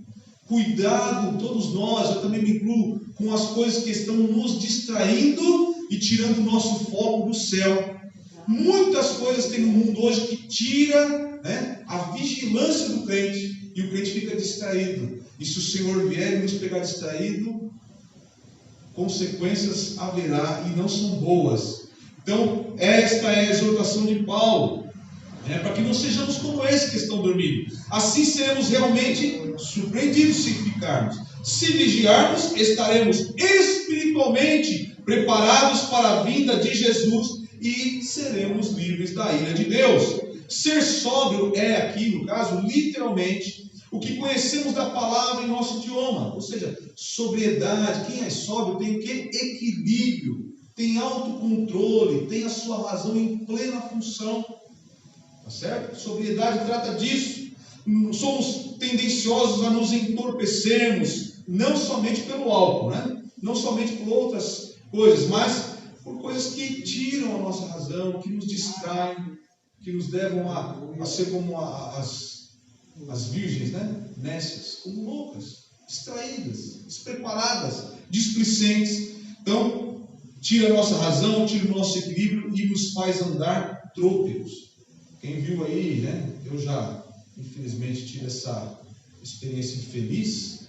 Cuidado, todos nós, eu também me incluo, com as coisas que estão nos distraindo e tirando o nosso foco do céu. Muitas coisas tem no mundo hoje que tira, né, a vigilância do crente, e o crente fica distraído. E se o Senhor vier e nos pegar distraído, consequências haverá e não são boas. Então, esta é a exortação de Paulo, para que não sejamos como esses que estão dormindo. Assim seremos realmente surpreendidos se ficarmos. Se vigiarmos, estaremos espiritualmente preparados para a vinda de Jesus e seremos livres da ira de Deus. Ser sóbrio é aqui, no caso, literalmente, o que conhecemos da palavra em nosso idioma. Ou seja, sobriedade. Quem é sóbrio tem o quê? Equilíbrio, tem autocontrole, tem a sua razão em plena função. Tá certo? Sobriedade trata disso. Somos tendenciosos a nos entorpecermos, não somente pelo álcool, né? Não somente por outras coisas, mas por coisas que tiram a nossa razão, que nos distraem, que nos levam a ser como as virgens, né? Nécias, como loucas, distraídas, despreparadas, displicentes. Então, tira a nossa razão, tira o nosso equilíbrio e nos faz andar trôpegos. Quem viu aí, né? Eu já, infelizmente, tive essa experiência infeliz.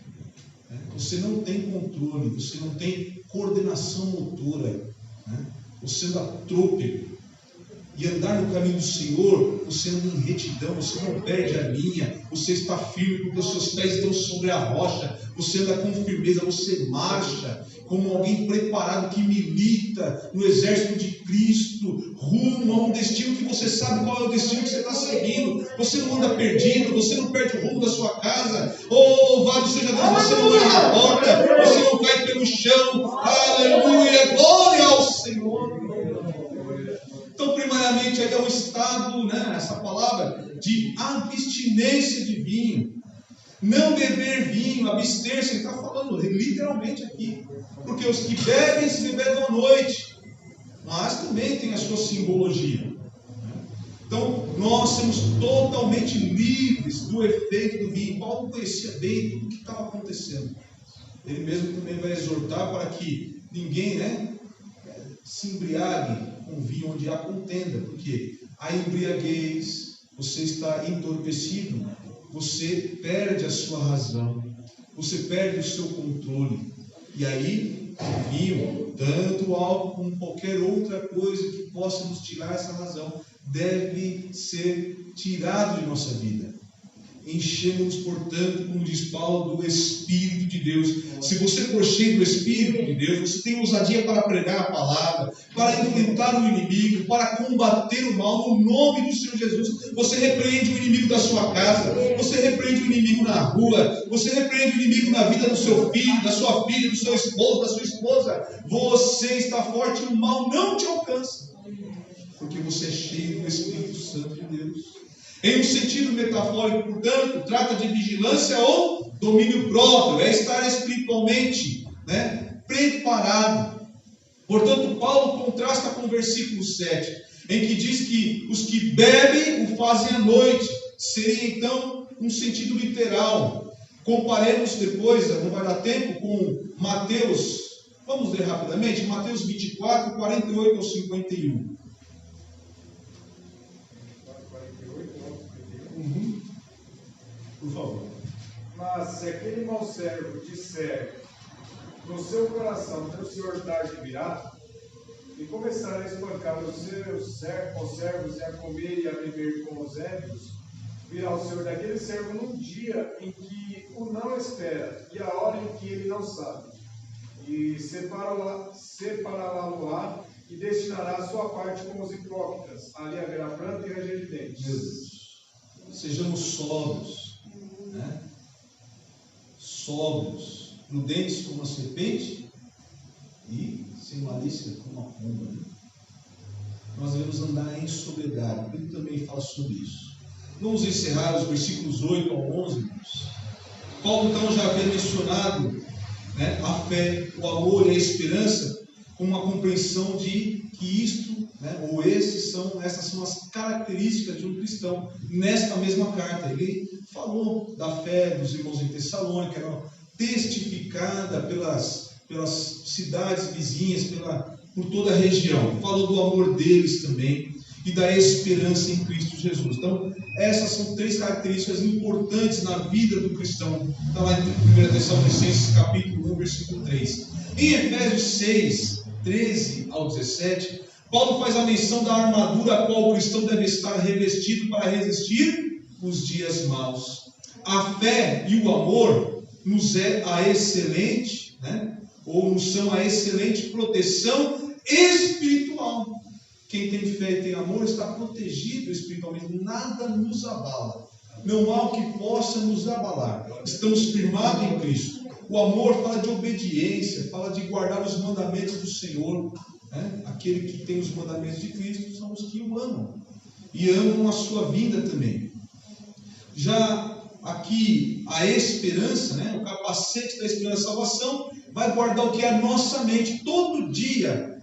Né? Você não tem controle, você não tem coordenação motora, né? Você anda trôpego. E andar no caminho do Senhor, você anda em retidão, você não perde a linha, você está firme porque os seus pés estão sobre a rocha, você anda com firmeza, você marcha como alguém preparado que milita no exército de Cristo, rumo a um destino que você sabe qual é o destino que você está seguindo. Você não anda perdido, você não perde o rumo da sua casa. Oh, louvado seja Deus, você não anda na porta, você não cai pelo chão. Aleluia, glória ao Senhor. Então, primariamente, aí é um estado, né, essa palavra, de abstinência de vinho. Não beber vinho, abster-se, ele está falando literalmente aqui. Porque os que bebem se bebem à noite, mas também tem a sua simbologia. Então, nós somos totalmente livres do efeito do vinho. Paulo conhecia bem tudo o que estava acontecendo. Ele mesmo também vai exortar para que ninguém, né, se embriague com vinho onde há contenda, porque a embriaguez, você está entorpecido, você perde a sua razão, você perde o seu controle, e aí o vinho, tanto o álcool como qualquer outra coisa que possa nos tirar essa razão, deve ser tirado de nossa vida. Enchemos, portanto, como diz Paulo, do Espírito de Deus. Se você for cheio do Espírito de Deus, você tem ousadia para pregar a palavra, para enfrentar o inimigo, para combater o mal no nome do Senhor Jesus. Você repreende o inimigo da sua casa, você repreende o inimigo na rua, você repreende o inimigo na vida do seu filho, da sua filha, do seu esposo, da sua esposa. Você está forte e o mal não te alcança, porque você é cheio do Espírito Santo de Deus. Em um sentido metafórico, portanto, trata de vigilância ou domínio próprio, é estar espiritualmente, né, preparado. Portanto, Paulo contrasta com o versículo 7, em que diz que os que bebem o fazem à noite. Seria então um sentido literal. Comparemos depois, não vai dar tempo, com Mateus, vamos ler rapidamente, Mateus 24, 48 ao 51. Por favor. Mas se aquele mau servo disser no seu coração, teu senhor tarde virá, e começar a espancar os seus conservos e a comer e a beber com os ébrios, virá o senhor daquele servo num dia em que o não espera e a hora em que ele não sabe, e separá-lo-á e destinará a sua parte com os hipócritas. Ali haverá pranto e ranger de dentes. Sejamos sóbrios, né? Sóbrios, prudentes como a serpente e sem malícia como a pomba, né? Nós devemos andar em sobriedade. Ele também fala sobre isso. Vamos encerrar os versículos 8 ao 11, irmãos. Paulo então já havia mencionado, né, a fé, o amor e a esperança com uma compreensão de que isto, né, ou essas são as características de um cristão. Nesta mesma carta, ele falou da fé dos irmãos em Tessalônica, era testificada pelas cidades vizinhas, por toda a região. Falou do amor deles também e da esperança em Cristo Jesus. Então, essas são 3 características importantes na vida do cristão. Está lá em 1 Tessalonicenses capítulo 1, versículo 3. Em Efésios 6, 13 ao 17, Paulo faz a menção da armadura a qual o cristão deve estar revestido para resistir os dias maus. A fé e o amor nos é a excelente, né, ou nos são a excelente proteção espiritual. Quem tem fé e tem amor está protegido espiritualmente, nada nos abala, não há o que possa nos abalar, estamos firmados em Cristo. O amor fala de obediência, fala de guardar os mandamentos do Senhor, né? Aquele que tem os mandamentos de Cristo são os que o amam, e amam a sua vinda também. Já aqui a esperança, né? O capacete da esperança da salvação, vai guardar o que é a nossa mente todo dia.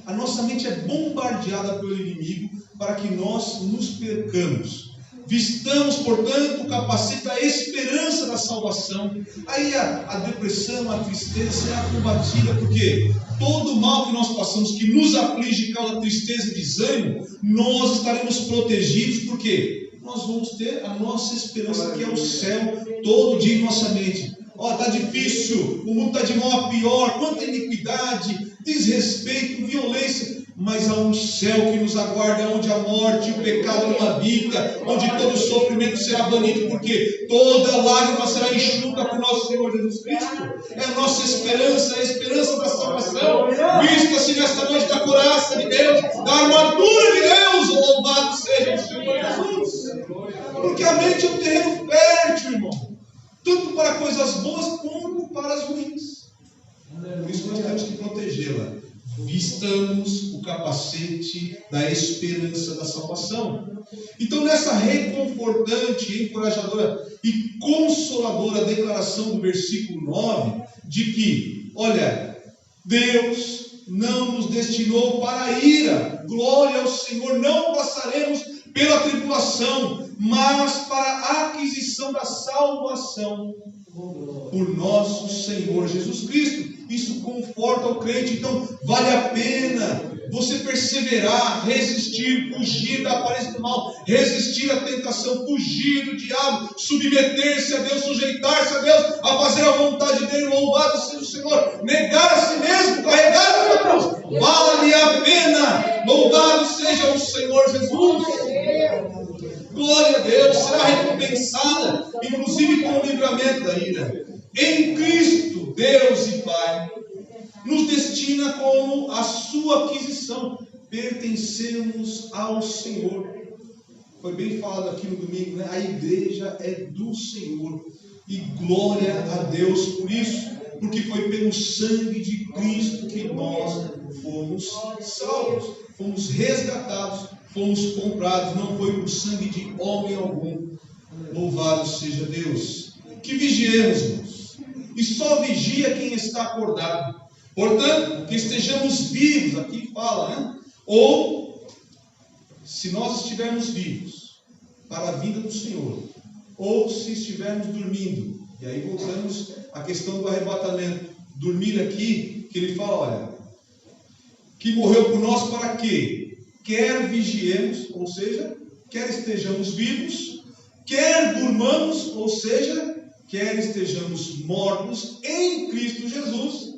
A nossa mente é bombardeada pelo inimigo para que nós nos percamos. Vistamos, portanto, o capacete da esperança da salvação. Aí a depressão, a tristeza será combatida, porque todo o mal que nós passamos, que nos aflige, causa tristeza e desânimo, nós estaremos protegidos, porque nós vamos ter a nossa esperança, que é o céu, todo dia em nossa mente. Está difícil, o mundo está de mal a pior, quanta iniquidade, desrespeito, violência, mas há um céu que nos aguarda, onde a morte e o pecado não habitam, onde todo sofrimento será banido, porque toda lágrima será enxuta por nosso Senhor Jesus Cristo. É a nossa esperança, a esperança da salvação. Vista-se nesta noite da couraça de Deus, da armadura de Deus, louvado seja o Senhor Jesus. Porque a mente é um terreno fértil, irmão, tanto para coisas boas como para as ruins. Por isso nós temos que protegê-la. Vistamos o capacete da esperança da salvação. Então, nessa reconfortante, encorajadora e consoladora declaração do versículo 9, de que, olha, Deus não nos destinou para a ira, glória ao Senhor, não passaremos pela tribulação, mas para a aquisição da salvação por nosso Senhor Jesus Cristo. Isso conforta o crente. Então vale a pena você perseverar, resistir, fugir da aparência do mal, resistir à tentação, fugir do diabo, submeter-se a Deus, sujeitar-se a Deus, a fazer a vontade dele. Louvado seja o Senhor. Negar a si mesmo, carregar a sua cruz, vale a pena. Louvado seja o Senhor Jesus. Glória a Deus, será recompensada, inclusive com o livramento da ira. Em Cristo, Deus e Pai nos destina como a sua aquisição. Pertencemos ao Senhor. Foi bem falado aqui no domingo, né? A igreja é do Senhor. E glória a Deus por isso, porque foi pelo sangue de Cristo que nós fomos salvos, fomos resgatados, fomos comprados. Não foi por sangue de homem algum. Louvado seja Deus. Que vigiemos, irmãos. E só vigia quem está acordado. Portanto, que estejamos vivos, aqui fala, né? Ou, se nós estivermos vivos para a vinda do Senhor, ou se estivermos dormindo. E aí voltamos à questão do arrebatamento. Dormir aqui, que ele fala, olha, que morreu por nós para quê? Quer vigiemos, ou seja, quer estejamos vivos, quer durmamos, ou seja, quer estejamos mortos em Cristo Jesus,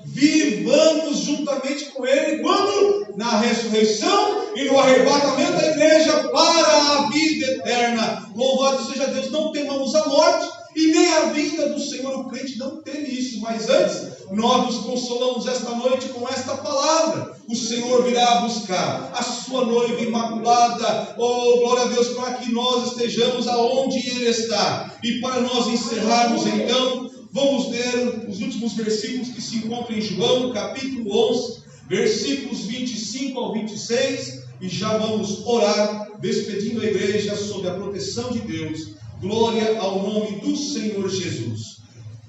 vivamos juntamente com Ele, quando? Na ressurreição e no arrebatamento da igreja para a vida eterna. Louvado seja Deus. Não temamos a morte e nem a vinda do Senhor. O crente não teme isso, mas antes nós nos consolamos esta noite com esta palavra. O Senhor virá buscar a sua noiva imaculada. Oh, glória a Deus, para que nós estejamos aonde Ele está. E para nós encerrarmos então, vamos ler os últimos versículos que se encontram em João, capítulo 11, versículos 25 ao 26, e já vamos orar, despedindo a igreja sob a proteção de Deus Glória ao nome do Senhor Jesus.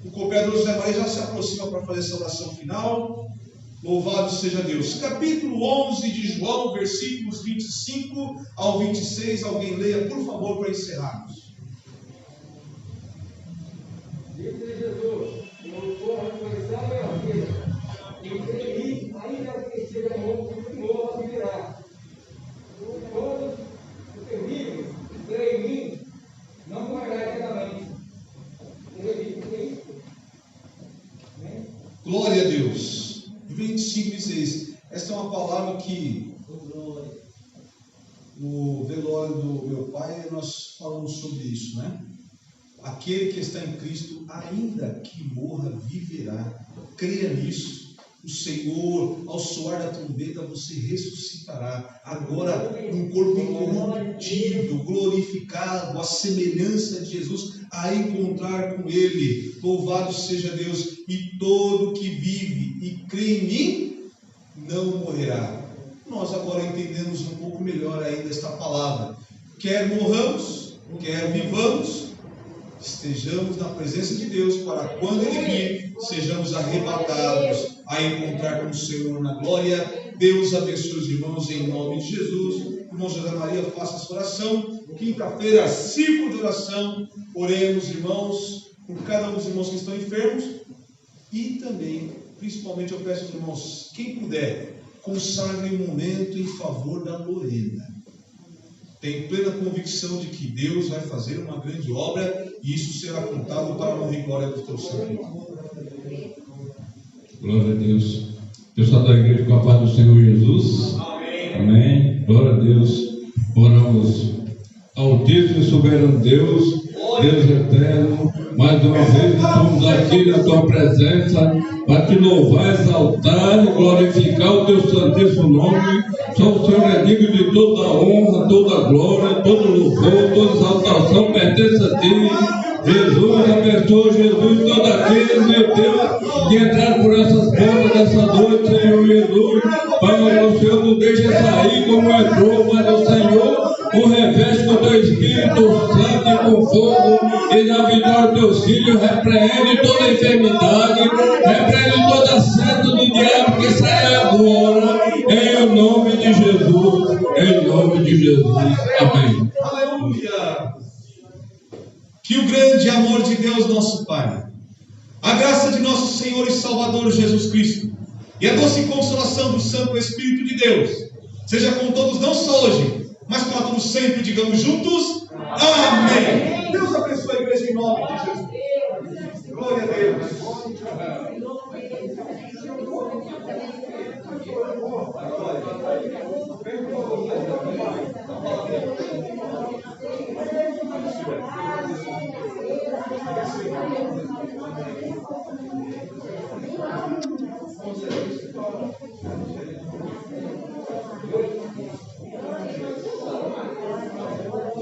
O cooperador José Maria já se aproxima para fazer essa oração final. Louvado seja Deus. Capítulo 11 de João, versículos 25 ao 26. Alguém leia, por favor, para encerrarmos. Disse Jesus: eu sou a ressurreição e a vida. Quem crê em mim, ainda que seja morto, viverá. Todos os que vivem e creem em mim não morrerá eternamente. Glória a Deus. 25 e 26. Esta é uma palavra que no velório do meu pai nós falamos sobre isso, né? Aquele que está em Cristo, ainda que morra, viverá. Creia nisso. O Senhor, ao soar da trombeta, você ressuscitará. Agora, um corpo incorruptível, glorificado, à semelhança de Jesus, a encontrar com Ele. Louvado seja Deus. E todo que vive e crê em mim, não morrerá. Nós agora entendemos um pouco melhor ainda esta palavra. Quer morramos, quer vivamos, estejamos na presença de Deus, para quando Ele vir, sejamos arrebatados a encontrar com o Senhor na glória. Deus abençoe os irmãos em nome de Jesus. Irmão José Maria, faça essa oração. Quinta-feira, círculo de oração. Oremos, irmãos, por cada um dos irmãos que estão enfermos. E também, principalmente, eu peço aos irmãos, quem puder, consagre um momento em favor da Lorena. Tenho plena convicção de que Deus vai fazer uma grande obra e isso será contado para a honra e glória do teu santo nome. Glória a Deus. Pessoal da igreja, com a paz do Senhor Jesus. Amém. Amém. Glória a Deus. Oramos. Altíssimo e soberano Deus, Deus eterno, mais uma vez estamos aqui na tua presença para te louvar, exaltar e glorificar o teu santíssimo nome. Só o Senhor é digno de toda a honra, toda a glória, todo louvor, toda exaltação pertence a ti. Jesus, abençoa Jesus, todo aquele, meu Deus, que entrar por essas portas dessa noite, Senhor Jesus. Pai, o Senhor não deixa sair como entrou, mas o Senhor o reveste com o teu Espírito Santo e com fogo, e na vitória dos teus filhos, repreende toda enfermidade, repreende toda seta do diabo que sai agora, em nome de Jesus, em nome de Jesus. Amém. Aleluia. Que o grande amor de Deus, nosso Pai, a graça de nosso Senhor e Salvador Jesus Cristo, e a doce consolação do Santo Espírito de Deus, seja com todos, não só hoje, mas para todos sempre, digamos juntos, amém. Deus abençoe a igreja em nome de Jesus. Glória a Deus. Glória.